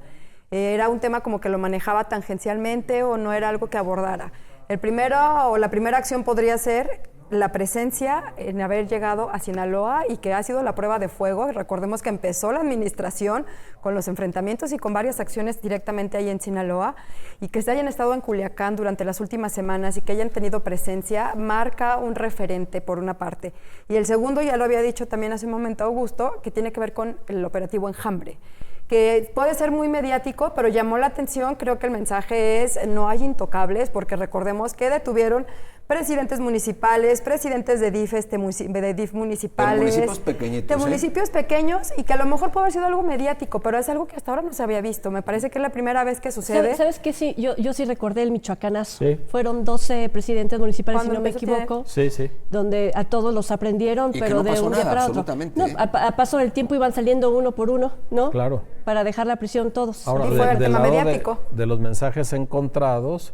Era un tema como que lo manejaba tangencialmente o no era algo que abordara. La primera acción podría ser la presencia en haber llegado a Sinaloa y que ha sido la prueba de fuego. Recordemos que empezó la administración con los enfrentamientos y con varias acciones directamente ahí en Sinaloa, y que se hayan estado en Culiacán durante las últimas semanas y que hayan tenido presencia marca un referente por una parte. Y el segundo, ya lo había dicho también hace un momento Augusto, que tiene que ver con el operativo Enjambre, que puede ser muy mediático, pero llamó la atención. Creo que el mensaje es: no hay intocables, porque recordemos que detuvieron presidentes municipales, presidentes de DIF, de DIF municipales. De municipios pequeñitos. De municipios pequeños, y que a lo mejor puede haber sido algo mediático, pero es algo que hasta ahora no se había visto. Me parece que es la primera vez que sucede. ¿Sabes qué? Sí, yo sí recordé el Michoacanazo. Sí. Fueron 12 presidentes municipales, si Cuando no me empezó a equivoco. Sí, sí. Donde a todos los aprendieron, Y que pero no de pasó un día nada, para otro. absolutamente, No, ¿eh? a paso del tiempo iban saliendo uno por uno, ¿no? Claro. Para dejar la prisión todos. Ahora, Y fue el tema lado mediático. de los mensajes encontrados,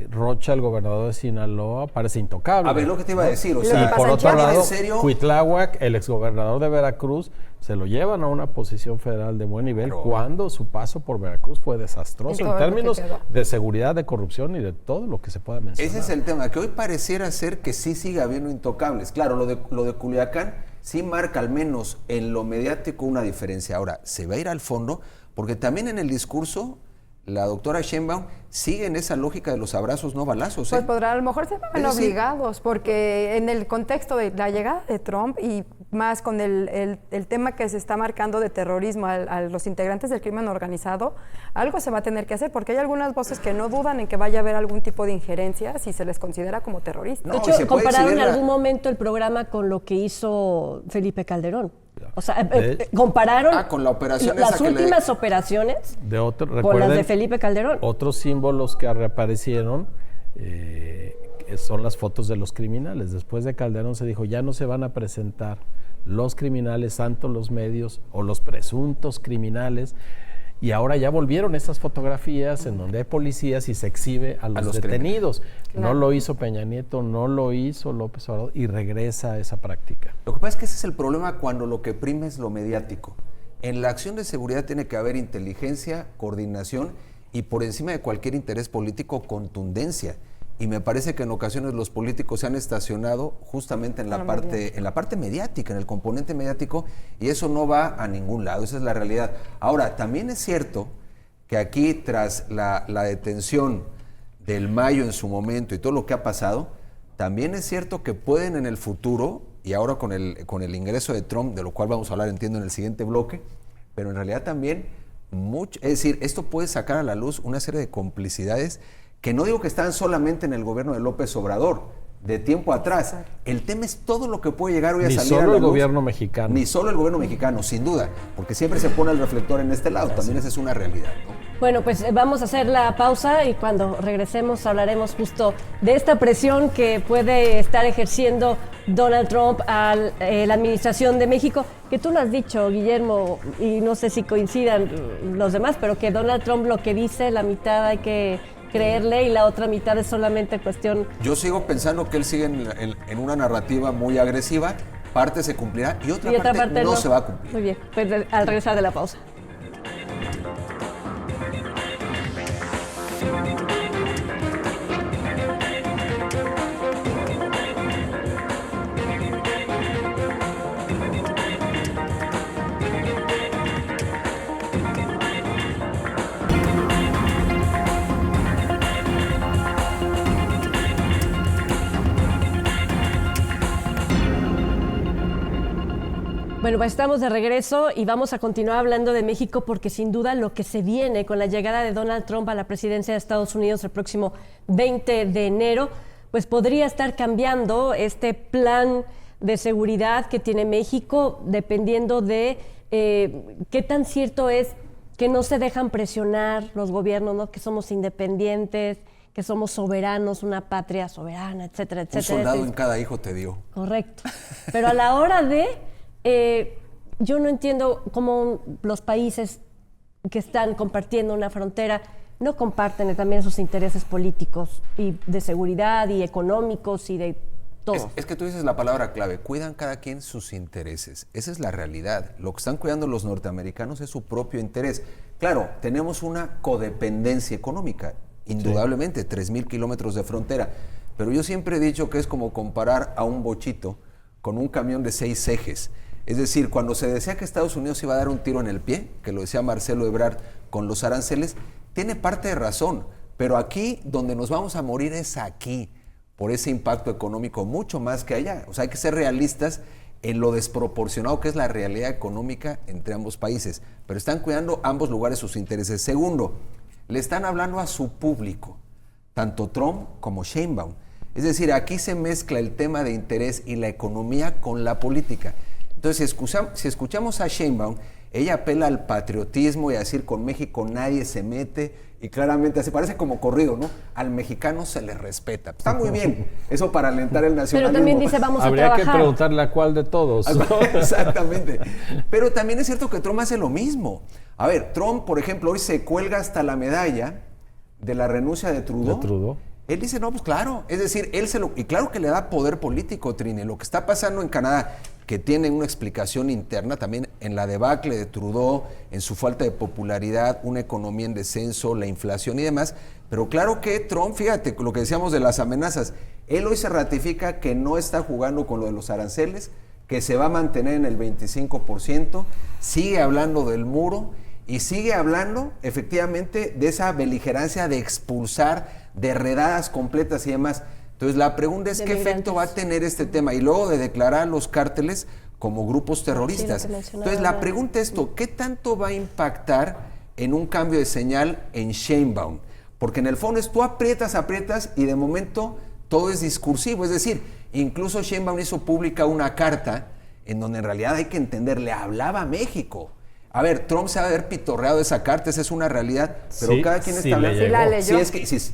Rocha, el gobernador de Sinaloa, parece intocable. A ver, lo que te iba a decir, o Y sea, lo Y que por pasa en otro Chiapas. lado, ¿en serio? Cuitláhuac, el exgobernador de Veracruz, se lo llevan a una posición federal de buen nivel cuando su paso por Veracruz fue desastroso En en todo lo que términos quedó. de seguridad, de corrupción y de todo lo que se pueda mencionar. ese es el tema, que hoy pareciera ser que sí sigue habiendo intocables. Claro, lo de Culiacán sí marca al menos en lo mediático una diferencia. Ahora, se va a ir al fondo, porque también en el discurso la doctora Sheinbaum sigue en esa lógica de los abrazos, no balazos. Pues podrá, a lo mejor se van Es decir, obligados, porque en el contexto de la llegada de Trump y más con el tema que se está marcando de terrorismo a los integrantes del crimen organizado, algo se va a tener que hacer, porque hay algunas voces que no dudan en que vaya a haber algún tipo de injerencia si se les considera como terroristas. No, De y hecho, se puede compararon en exhibir algún momento el programa con lo que hizo Felipe Calderón. O sea, De- compararon con la operación las esa que le- últimas operaciones De otro, con las recuerden, de Felipe Calderón. otros símbolos que reaparecieron son las fotos de los criminales. Después de Calderón se dijo, ya no se van a presentar los criminales, tanto los medios o los presuntos criminales. y ahora ya volvieron estas fotografías en donde hay policías y se exhibe a los detenidos. Claro. No lo hizo Peña Nieto, no lo hizo López Obrador y regresa a esa práctica. Lo que pasa es que ese es el problema cuando lo que prima es lo mediático. En la acción de seguridad tiene que haber inteligencia, coordinación y por encima de cualquier interés político, contundencia. Y me parece que en ocasiones los políticos se han estacionado justamente en la parte mediática, en el componente mediático, y eso no va a ningún lado, esa es la realidad. Ahora, también es cierto que aquí, tras la detención del Mayo en su momento y todo lo que ha pasado, también es cierto que pueden en el futuro, y ahora con el ingreso de Trump, de lo cual vamos a hablar, entiendo, en el siguiente bloque, pero en realidad también es decir, esto puede sacar a la luz una serie de complicidades que no digo que están solamente en el gobierno de López Obrador, de tiempo atrás. Exacto. El tema es todo lo que puede llegar hoy a Ni salir a la solo el luz. gobierno mexicano. Ni solo el gobierno mexicano, sin duda, porque siempre se pone el reflector en este lado, también esa es una realidad, ¿no? Bueno, pues vamos a hacer la pausa y cuando regresemos hablaremos justo de esta presión que puede estar ejerciendo Donald Trump a la administración de México, que tú lo has dicho, Guillermo, y no sé si coincidan los demás, pero que Donald Trump lo que dice, la mitad hay que creerle y la otra mitad es solamente cuestión... Yo sigo pensando que él sigue en una narrativa muy agresiva, parte se cumplirá y otra parte no se va a cumplir. Muy bien, pues al regresar de la pausa. Bueno, pues estamos de regreso y vamos a continuar hablando de México porque sin duda lo que se viene con la llegada de Donald Trump a la presidencia de Estados Unidos el próximo 20 de enero, pues podría estar cambiando este plan de seguridad que tiene México dependiendo de qué tan cierto es que no se dejan presionar los gobiernos, ¿no? Que somos independientes, que somos soberanos, una patria soberana, etcétera, etcétera. Un soldado en cada hijo te dio. Correcto. Pero a la hora de... yo no entiendo cómo los países que están compartiendo una frontera no comparten también sus intereses políticos y de seguridad y económicos y de todo. Es que tú dices la palabra clave, cuidan cada quien sus intereses. Esa es la realidad. Lo que están cuidando los norteamericanos es su propio interés. Claro, tenemos una codependencia económica, indudablemente, 3,000 kilómetros de frontera. Pero yo siempre he dicho que es como comparar a un bochito con un camión de 6 ejes. Es decir, cuando se decía que Estados Unidos iba a dar un tiro en el pie, que lo decía Marcelo Ebrard con los aranceles, tiene parte de razón, pero aquí donde nos vamos a morir es aquí, por ese impacto económico, mucho más que allá. O sea, hay que ser realistas en lo desproporcionado que es la realidad económica entre ambos países, pero están cuidando ambos lugares sus intereses. Segundo, le están hablando a su público, tanto Trump como Sheinbaum. Es decir, aquí se mezcla el tema de interés y la economía con la política. Entonces, si escuchamos a Sheinbaum, ella apela al patriotismo y a decir con México nadie se mete y claramente se parece como corrido, ¿no? Al mexicano se le respeta. Está muy bien, eso para alentar el nacionalismo. Pero también dice vamos a trabajar. Habría que preguntarle a cuál de todos, ¿no? Exactamente. Pero también es cierto que Trump hace lo mismo. A ver, Trump, por ejemplo, hoy se cuelga hasta la medalla de la renuncia de Trudeau. ¿De Trudeau? Él dice, no, pues claro, es decir, y claro que le da poder político, Trini. Lo que está pasando en Canadá, que tiene una explicación interna también en la debacle de Trudeau, en su falta de popularidad, una economía en descenso, la inflación y demás. Pero claro que Trump, fíjate, lo que decíamos de las amenazas, él hoy se ratifica que no está jugando con lo de los aranceles, que se va a mantener en el 25%, sigue hablando del muro y sigue hablando efectivamente de esa beligerancia de expulsar, de redadas completas y demás. Entonces la pregunta es, ¿qué efecto va a tener este tema? Y luego de declarar a los cárteles como grupos terroristas. Entonces la pregunta es esto, ¿qué tanto va a impactar en un cambio de señal en Sheinbaum? Porque en el fondo es tú aprietas y de momento todo es discursivo. Es decir, incluso Sheinbaum hizo pública una carta en donde en realidad hay que entender, le hablaba a México. A ver, Trump se va a haber pitorreado esa carta, esa es una realidad, pero Sí, cada quien sí está le hablando. Sí la leyó.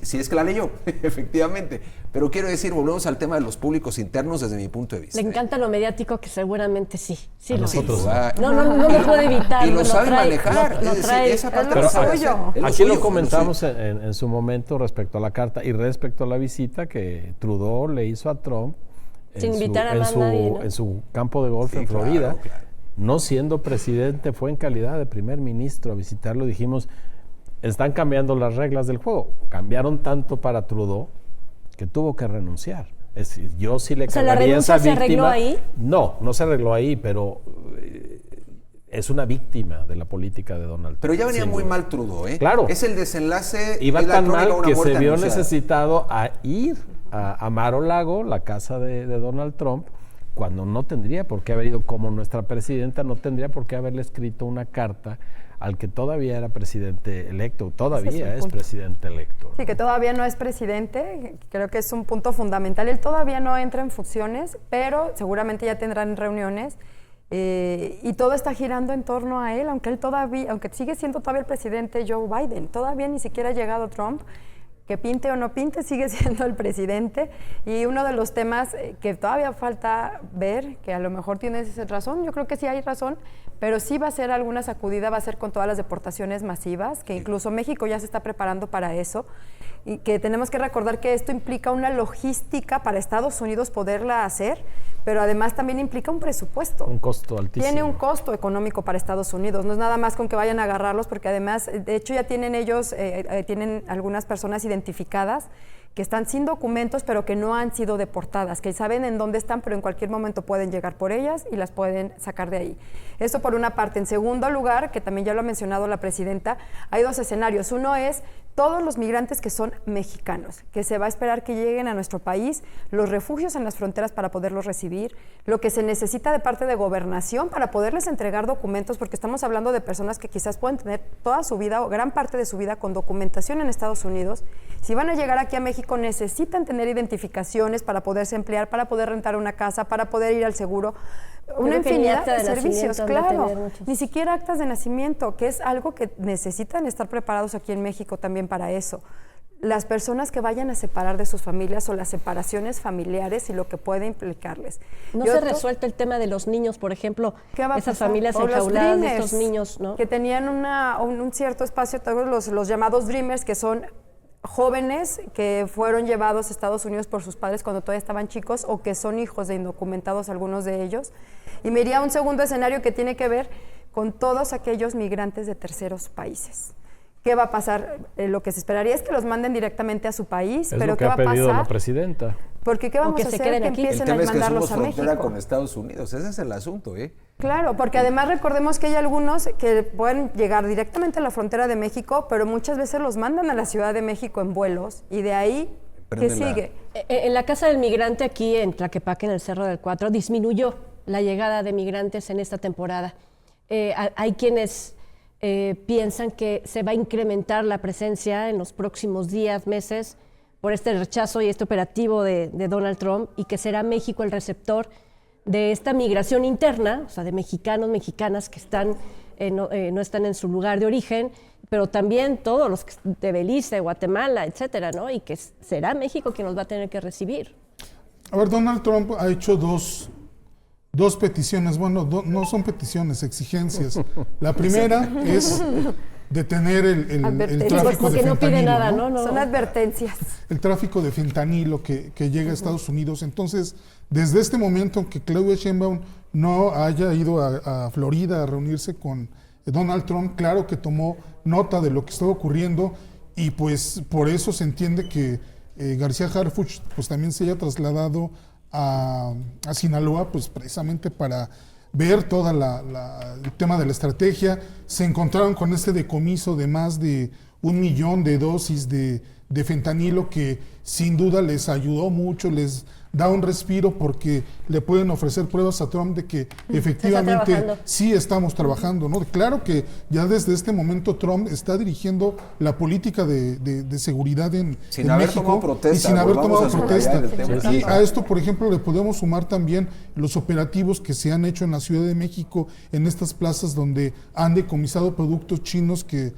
Si es que la leyó, efectivamente. Pero quiero decir, volvemos al tema de los públicos internos desde mi punto de vista. Le encanta lo mediático, que seguramente sí. Sí, A lo nosotros es. no. No lo puede evitar. Y lo lo sabe trae, manejar. lo Es decir, trae. esa parte lo lo sabe suyo. hacer. Es Aquí suyo, lo es comentamos en su momento respecto a la carta y respecto a la visita que Trudeau le hizo a Trump Sin invitar a más nadie, ¿no? en su campo de golf Sí, en Florida. claro. No siendo presidente, fue en calidad de primer ministro a visitarlo. Dijimos, están cambiando las reglas del juego. Cambiaron tanto para Trudeau que tuvo que renunciar. Es decir, yo sí le O sea, ¿la cargaría a esa renuncia se víctima. arregló ahí? No se arregló ahí, pero es una víctima de la política de Donald Trump. Pero ya venía sin muy duda. mal Trudeau, ¿eh? Claro. Es el desenlace. Iba es la tan crónica de mal una que muerte se vio anunciada. necesitado a ir a Mar-a-Lago, la casa de Donald Trump, cuando no tendría por qué haber ido, como nuestra presidenta no tendría por qué haberle escrito una carta al que todavía era presidente electo, todavía es presidente electo. Sí, que todavía no es presidente, creo que es un punto fundamental. Él todavía no entra en funciones, pero seguramente ya tendrán reuniones y todo está girando en torno a él, aunque sigue siendo todavía el presidente Joe Biden, todavía ni siquiera ha llegado Trump. Que pinte o no pinte, sigue siendo el presidente. Y uno de los temas que todavía falta ver, que a lo mejor tienes razón, yo creo que sí hay razón, pero sí va a ser alguna sacudida, va a ser con todas las deportaciones masivas, que incluso México ya se está preparando para eso, y que tenemos que recordar que esto implica una logística para Estados Unidos poderla hacer, pero además también implica un presupuesto. Un costo altísimo. Tiene un costo económico para Estados Unidos, no es nada más con que vayan a agarrarlos, porque además, de hecho ya tienen ellos, tienen algunas personas identificadas que están sin documentos, pero que no han sido deportadas, que saben en dónde están, pero en cualquier momento pueden llegar por ellas y las pueden sacar de ahí. Eso por una parte. En segundo lugar, que también ya lo ha mencionado la presidenta, hay dos escenarios. Uno es todos los migrantes que son mexicanos, que se va a esperar que lleguen a nuestro país, los refugios en las fronteras para poderlos recibir, lo que se necesita de parte de gobernación para poderles entregar documentos, porque estamos hablando de personas que quizás pueden tener toda su vida o gran parte de su vida con documentación en Estados Unidos. Si van a llegar aquí a México, necesitan tener identificaciones para poderse emplear, para poder rentar una casa, para poder ir al seguro, una infinidad de servicios, claro. Ni siquiera actas de nacimiento, que es algo que necesitan estar preparados aquí en México también para eso. Las personas que vayan a separar de sus familias o las separaciones familiares y lo que puede implicarles. No se ha resuelto el tema de los niños, por ejemplo, ¿qué va a esas pasar? familias O los enjauladas de dreamers, estos niños, ¿no? que tenían un cierto espacio, todos los llamados dreamers, que son jóvenes que fueron llevados a Estados Unidos por sus padres cuando todavía estaban chicos o que son hijos de indocumentados, algunos de ellos. Y me iría a un segundo escenario que tiene que ver con todos aquellos migrantes de terceros países. ¿Qué va a pasar? Lo que se esperaría es que los manden directamente a su país, Es pero lo ¿qué que va ha a pedido pasar? la presidenta. Porque ¿qué vamos que a se hacer? queden Que aquí. El empiecen tema a es que mandarlos somos a frontera México. con Estados Unidos, ese es el asunto, ¿eh? Claro, porque además recordemos que hay algunos que pueden llegar directamente a la frontera de México, pero muchas veces los mandan a la Ciudad de México en vuelos y de ahí, ¿qué sigue? En la Casa del Migrante aquí en Tlaquepaque, en el Cerro del Cuatro, disminuyó la llegada de migrantes en esta temporada. Hay quienes piensan que se va a incrementar la presencia en los próximos días, meses, por este rechazo y este operativo de Donald Trump, y que será México el receptor de esta migración interna, o sea, de mexicanos, mexicanas que están, no están en su lugar de origen, pero también todos los de Belice, Guatemala, etcétera, ¿no? Y que será México quien los va a tener que recibir. A ver, Donald Trump ha hecho dos peticiones, bueno, no son peticiones, exigencias. La primera es detener el tráfico porque de no pide fentanilo, nada, ¿no? ¿no? Son advertencias. El tráfico de fentanilo que llega a Estados Unidos. Entonces, desde este momento que Claudia Sheinbaum no haya ido a Florida a reunirse con Donald Trump, claro que tomó nota de lo que estaba ocurriendo y pues por eso se entiende que García Harfuch pues también se haya trasladado a Sinaloa, pues precisamente para ver todo el tema de la estrategia. Se encontraron con este decomiso de más de 1 millón de dosis de fentanilo, que sin duda les ayudó mucho, les da un respiro, porque le pueden ofrecer pruebas a Trump de que efectivamente sí estamos trabajando, ¿no? Claro que ya desde este momento Trump está dirigiendo la política de seguridad en México, tomado protesta, y sin haber tomado protesta. Sí. Y a esto, por ejemplo, le podemos sumar también los operativos que se han hecho en la Ciudad de México, en estas plazas donde han decomisado productos chinos que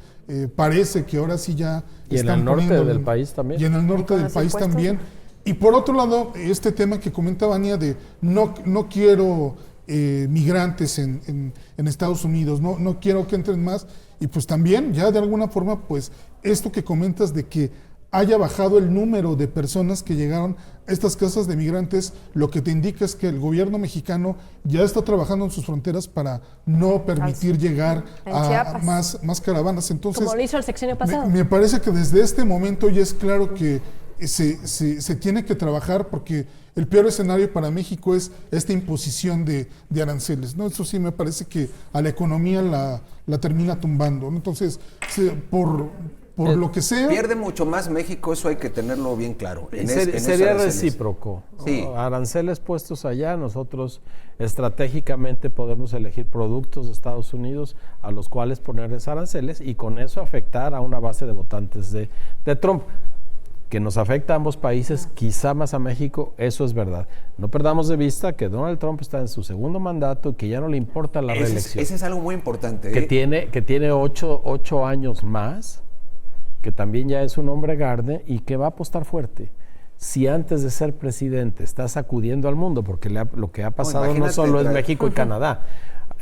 parece que ahora sí ya y en el norte del país también. Y en el norte del país también. Y por otro lado, este tema que comenta Vania de no quiero migrantes en Estados Unidos, no quiero que entren más, y pues también ya de alguna forma, pues esto que comentas de que haya bajado el número de personas que llegaron a estas casas de migrantes, lo que te indica es que el gobierno mexicano ya está trabajando en sus fronteras para no permitir llegar a más caravanas. Entonces, como lo hizo el sexenio pasado. Me parece que desde este momento ya es claro que se tiene que trabajar, porque el peor escenario para México es esta imposición de aranceles, ¿no? Eso sí me parece que a la economía la termina tumbando, ¿no? Entonces, por lo que sea... Pierde mucho más México, eso hay que tenerlo bien claro. Sería recíproco. Sí. Aranceles puestos allá, nosotros estratégicamente podemos elegir productos de Estados Unidos a los cuales ponerles aranceles, y con eso afectar a una base de votantes de Trump. Que nos afecta a ambos países, quizá más a México, eso es verdad. No perdamos de vista que Donald Trump está en su segundo mandato y que ya no le importa la reelección. Ese es algo muy importante. Que tiene 8 años más, que también ya es un hombre grande y que va a apostar fuerte. Si antes de ser presidente está sacudiendo al mundo, porque lo que ha pasado no solo es México y Canadá,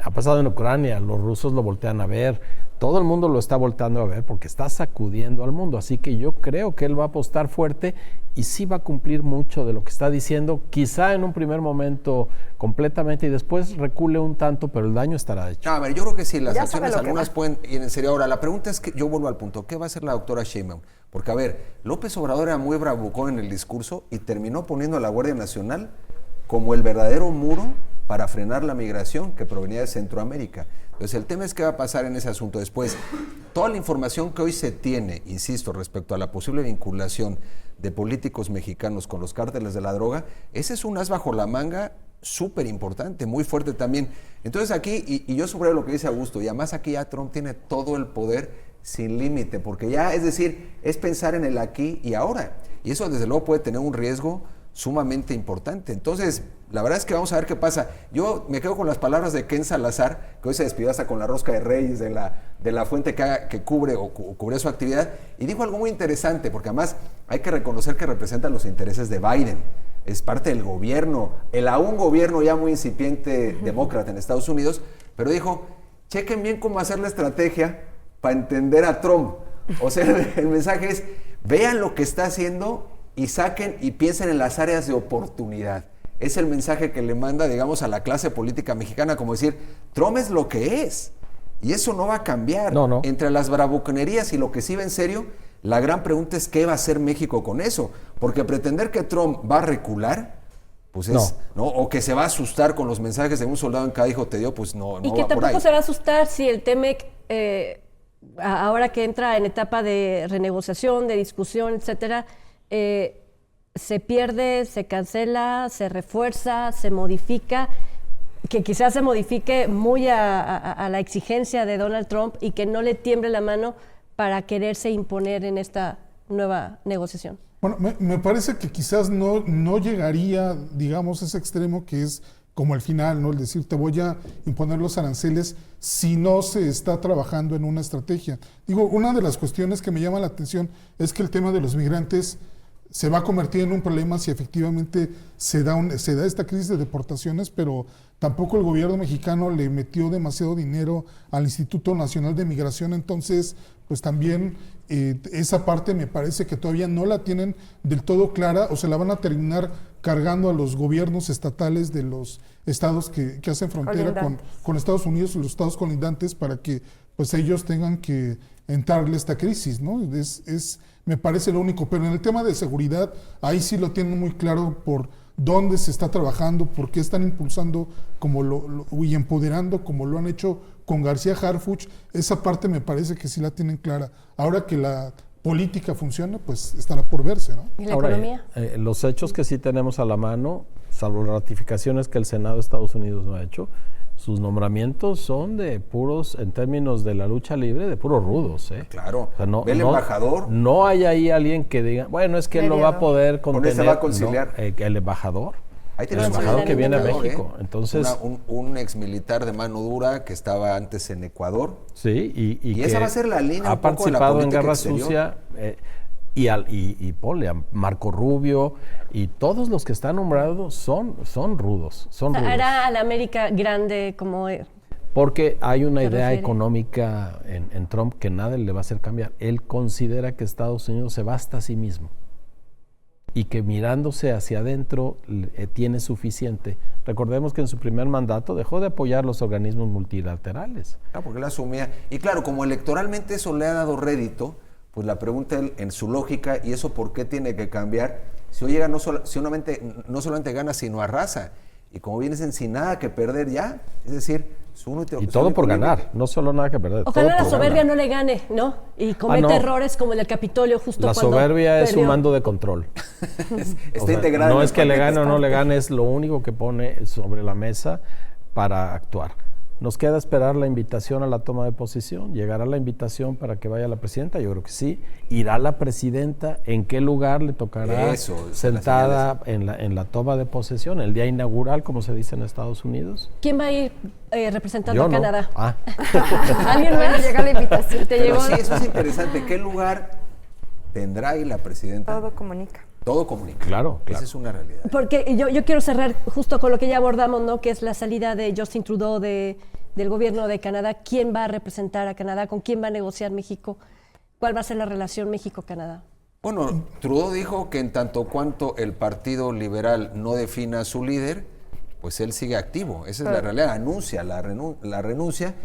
ha pasado en Ucrania, los rusos lo voltean a ver, todo el mundo lo está volteando a ver porque está sacudiendo al mundo. Así que yo creo que él va a apostar fuerte y sí va a cumplir mucho de lo que está diciendo, quizá en un primer momento completamente y después recule un tanto, pero el daño estará hecho. A ver, yo creo que sí, las acciones algunas pueden ir en serio. Ahora, la pregunta es que yo vuelvo al punto, ¿qué va a hacer la doctora Sheinbaum? Porque, a ver, López Obrador era muy bravucón en el discurso y terminó poniendo a la Guardia Nacional como el verdadero muro para frenar la migración que provenía de Centroamérica. Entonces, el tema es qué va a pasar en ese asunto después. Toda la información que hoy se tiene, insisto, respecto a la posible vinculación de políticos mexicanos con los cárteles de la droga, ese es un as bajo la manga súper importante, muy fuerte también. Entonces aquí, y yo subrayo lo que dice Augusto, y además aquí ya Trump tiene todo el poder sin límite, porque ya, es decir, es pensar en el aquí y ahora. Y eso desde luego puede tener un riesgo sumamente importante. Entonces, la verdad es que vamos a ver qué pasa. Yo me quedo con las palabras de Ken Salazar, que hoy se despidió hasta con la rosca de Reyes de la fuente que cubre o cubre su actividad, y dijo algo muy interesante, porque además hay que reconocer que representa los intereses de Biden. Es parte del gobierno, el aún gobierno ya muy incipiente demócrata en Estados Unidos, pero dijo, chequen bien cómo hacer la estrategia para entender a Trump. O sea, el mensaje es, vean lo que está haciendo y saquen y piensen en las áreas de oportunidad. Es el mensaje que le manda, digamos, a la clase política mexicana, como decir, Trump es lo que es, y eso no va a cambiar. No. Entre las bravuconerías y lo que sí va en serio, la gran pregunta es qué va a hacer México con eso, porque pretender que Trump va a recular, pues es, ¿no? O que se va a asustar con los mensajes de un soldado en cada hijo te dio, pues no va por ahí. Y que tampoco se va a asustar si el TEMEC, ahora que entra en etapa de renegociación, de discusión, etcétera, se pierde, se cancela, se refuerza, se modifica, que quizás se modifique muy a la exigencia de Donald Trump y que no le tiemble la mano para quererse imponer en esta nueva negociación. Bueno, me parece que quizás no llegaría, digamos, a ese extremo que es como el final, ¿no? El decir, te voy a imponer los aranceles si no se está trabajando en una estrategia. Digo, una de las cuestiones que me llama la atención es que el tema de los migrantes se va a convertir en un problema si efectivamente se da esta crisis de deportaciones, pero tampoco el gobierno mexicano le metió demasiado dinero al Instituto Nacional de Migración, entonces pues también esa parte me parece que todavía no la tienen del todo clara, o se la van a terminar cargando a los gobiernos estatales de los estados que hacen frontera con Estados Unidos y los estados colindantes para que pues ellos tengan que entrarle esta crisis, ¿no? Me parece lo único, pero en el tema de seguridad, ahí sí lo tienen muy claro por dónde se está trabajando, por qué están impulsando y empoderando como lo han hecho con García Harfuch, esa parte me parece que sí la tienen clara. Ahora que la política funciona, pues estará por verse, ¿no? ¿Y la Ahora, economía? Los hechos que sí tenemos a la mano, salvo ratificaciones que el Senado de Estados Unidos no ha hecho, sus nombramientos son de puros, en términos de la lucha libre, de puros rudos. Claro. O sea, Ve el embajador. No hay ahí alguien que diga, bueno, es que él no va a poder contener. Con ese va a conciliar. No, el embajador. Ahí El tenemos embajador que viene a embajador, México. Entonces, un ex militar de mano dura que estaba antes en Ecuador. sí, y esa que va a ser la línea ha un poco de la participado en política Guerra exterior. Sucia. Y ponle a Marco Rubio y todos los que están nombrados son rudos. ¿Hará a la América grande como... Porque hay una ¿Te idea refieres? económica en Trump que nada le va a hacer cambiar. Él considera que Estados Unidos se basta a sí mismo y que mirándose hacia adentro tiene suficiente. Recordemos que en su primer mandato dejó de apoyar los organismos multilaterales. Claro, porque él asumía. Y claro, como electoralmente eso le ha dado rédito, pues la pregunta él, en su lógica, ¿y eso por qué tiene que cambiar? Si hoy llega no solamente gana, sino arrasa. Y como vienes sin nada que perder ya, es decir, su único... Y todo por ganar, no solo nada que perder. Ojalá todo la por soberbia ganar. no le gane, ¿no? Y cometa no. errores como el del Capitolio justo La cuando soberbia es perdió. un mando de control. Está O sea, integrada. no en es el que le paquete. gane o no le gane, es lo único que pone sobre la mesa para actuar. Nos queda esperar la invitación a la toma de posición. ¿Llegará la invitación para que vaya la presidenta? Yo creo que sí. ¿Irá la presidenta? ¿En qué lugar le tocará Eso, sentada en la toma de posesión? ¿El día inaugural, como se dice en Estados Unidos? ¿Quién va a ir representando Yo a no. Canadá? Ah. ¿Alguien Todavía más? no llega la invitación. ¿Te Pero llegó? sí, eso es interesante. ¿Qué lugar tendrá ahí la presidenta? Todo comunica. Todo comunica. Claro, Esa claro. es una realidad. Porque yo quiero cerrar justo con lo que ya abordamos, ¿no? Que es la salida de Justin Trudeau del gobierno de Canadá. ¿Quién va a representar a Canadá? ¿Con quién va a negociar México? ¿Cuál va a ser la relación México-Canadá? Bueno, Trudeau dijo que en tanto cuanto el Partido Liberal no defina a su líder, pues él sigue activo. Esa es la realidad. Anuncia la renuncia.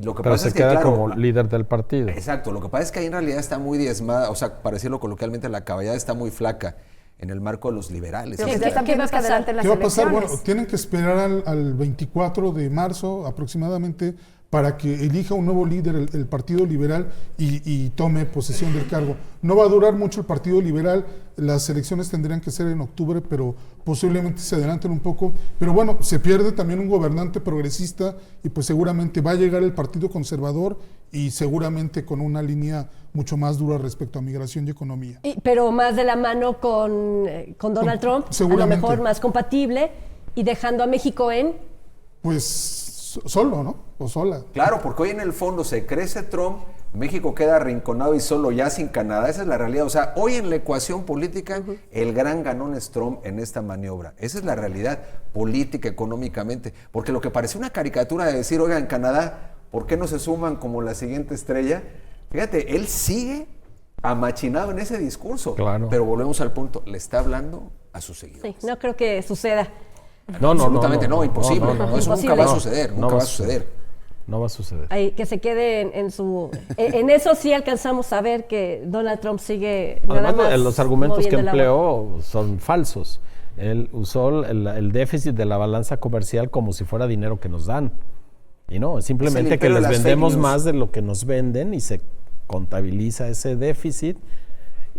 Y lo que Pero pasa se es que, queda claro, como líder del partido. Exacto. Lo que pasa es que ahí en realidad está muy diezmada, o sea, para decirlo coloquialmente, la caballada está muy flaca en el marco de los liberales. Pero ¿Qué- ya están qué va a viendo que pasar? adelanten las ¿Qué va a pasar? Bueno, elecciones. tienen que esperar al 24 de marzo aproximadamente para que elija un nuevo líder el Partido Liberal y tome posesión del cargo. No va a durar mucho el Partido Liberal, las elecciones tendrían que ser en octubre, pero posiblemente se adelanten un poco. Pero bueno, se pierde también un gobernante progresista y pues seguramente va a llegar el Partido Conservador y seguramente con una línea mucho más dura respecto a migración y economía. Pero más de la mano con Donald Trump, a lo Seguramente. mejor más compatible, y dejando a México en... Pues solo, ¿no? O sola. Claro, porque hoy en el fondo se crece Trump, México queda arrinconado y solo ya sin Canadá. Esa es la realidad. O sea, hoy en la ecuación política, el gran ganón es Trump en esta maniobra. Esa es la realidad política, económicamente. Porque lo que parecía una caricatura de decir, oigan, Canadá, ¿por qué no se suman como la siguiente estrella? Fíjate, él sigue amachinado en ese discurso. Claro. Pero volvemos al punto, le está hablando a sus seguidores. Sí, no creo que suceda. No, Absolutamente no, imposible. no, Eso imposible. nunca va a No, suceder, no nunca va va a a suceder. No va a suceder. Ahí, que se quede en su... en eso sí alcanzamos a ver que Donald Trump sigue nada Además, más los argumentos que moviendo el agua. empleó son falsos. Él usó el déficit de la balanza comercial como si fuera dinero que nos dan. Y no, es simplemente que imperio de les las fake vendemos news. más de lo que nos venden y se contabiliza ese déficit.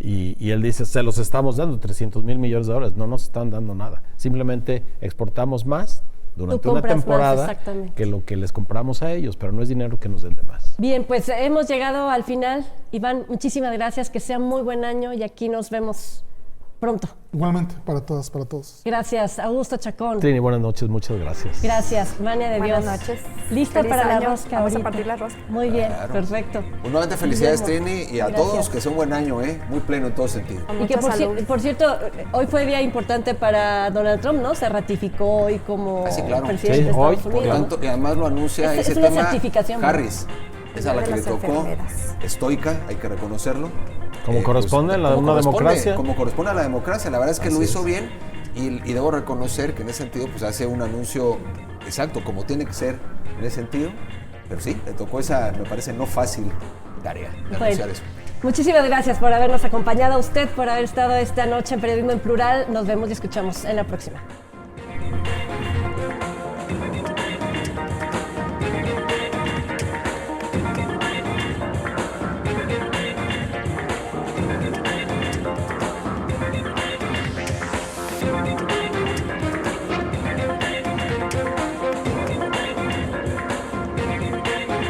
Y él dice, se los estamos dando, 300 mil millones de dólares. No nos están dando nada. Simplemente exportamos más durante Tú una compras más, temporada exactamente. que lo que les compramos a ellos, pero no es dinero que nos den de más. Bien, pues hemos llegado al final. Iván, muchísimas gracias, que sea muy buen año y aquí nos vemos pronto. Igualmente, para todas, para todos. Gracias, Augusto Chacón. Trini, buenas noches, muchas gracias. Gracias, Vania de Buenas Dios. noches. Lista Feliz para la año. rosca Vamos a ahorita. partir la rosca. Muy bien, Claro. perfecto. Pues nuevamente felicidades, Guillermo. Trini, y a Gracias. todos, que sea un buen año, muy pleno en todo sentido. Con Y que mucha salud. por cierto, hoy fue día importante para Donald Trump, ¿no? Se ratificó hoy como Ah, sí, claro. presidente Sí, de Estados hoy, Por Unidos. ¿no? tanto, y además lo anuncia Es ese una tema certificación, ¿no? Harris. Es a la De que le las tocó, enfermeras. estoica, hay que reconocerlo. Como corresponde en la de como una corresponde, democracia. Como corresponde a la democracia. La verdad es que Así lo hizo es. bien y debo reconocer que en ese sentido pues hace un anuncio exacto, como tiene que ser en ese sentido. Pero sí, le tocó esa, me parece, no fácil tarea de Bueno, anunciar eso. muchísimas gracias por habernos acompañado, a usted por haber estado esta noche en Periodismo en Plural. Nos vemos y escuchamos en la próxima.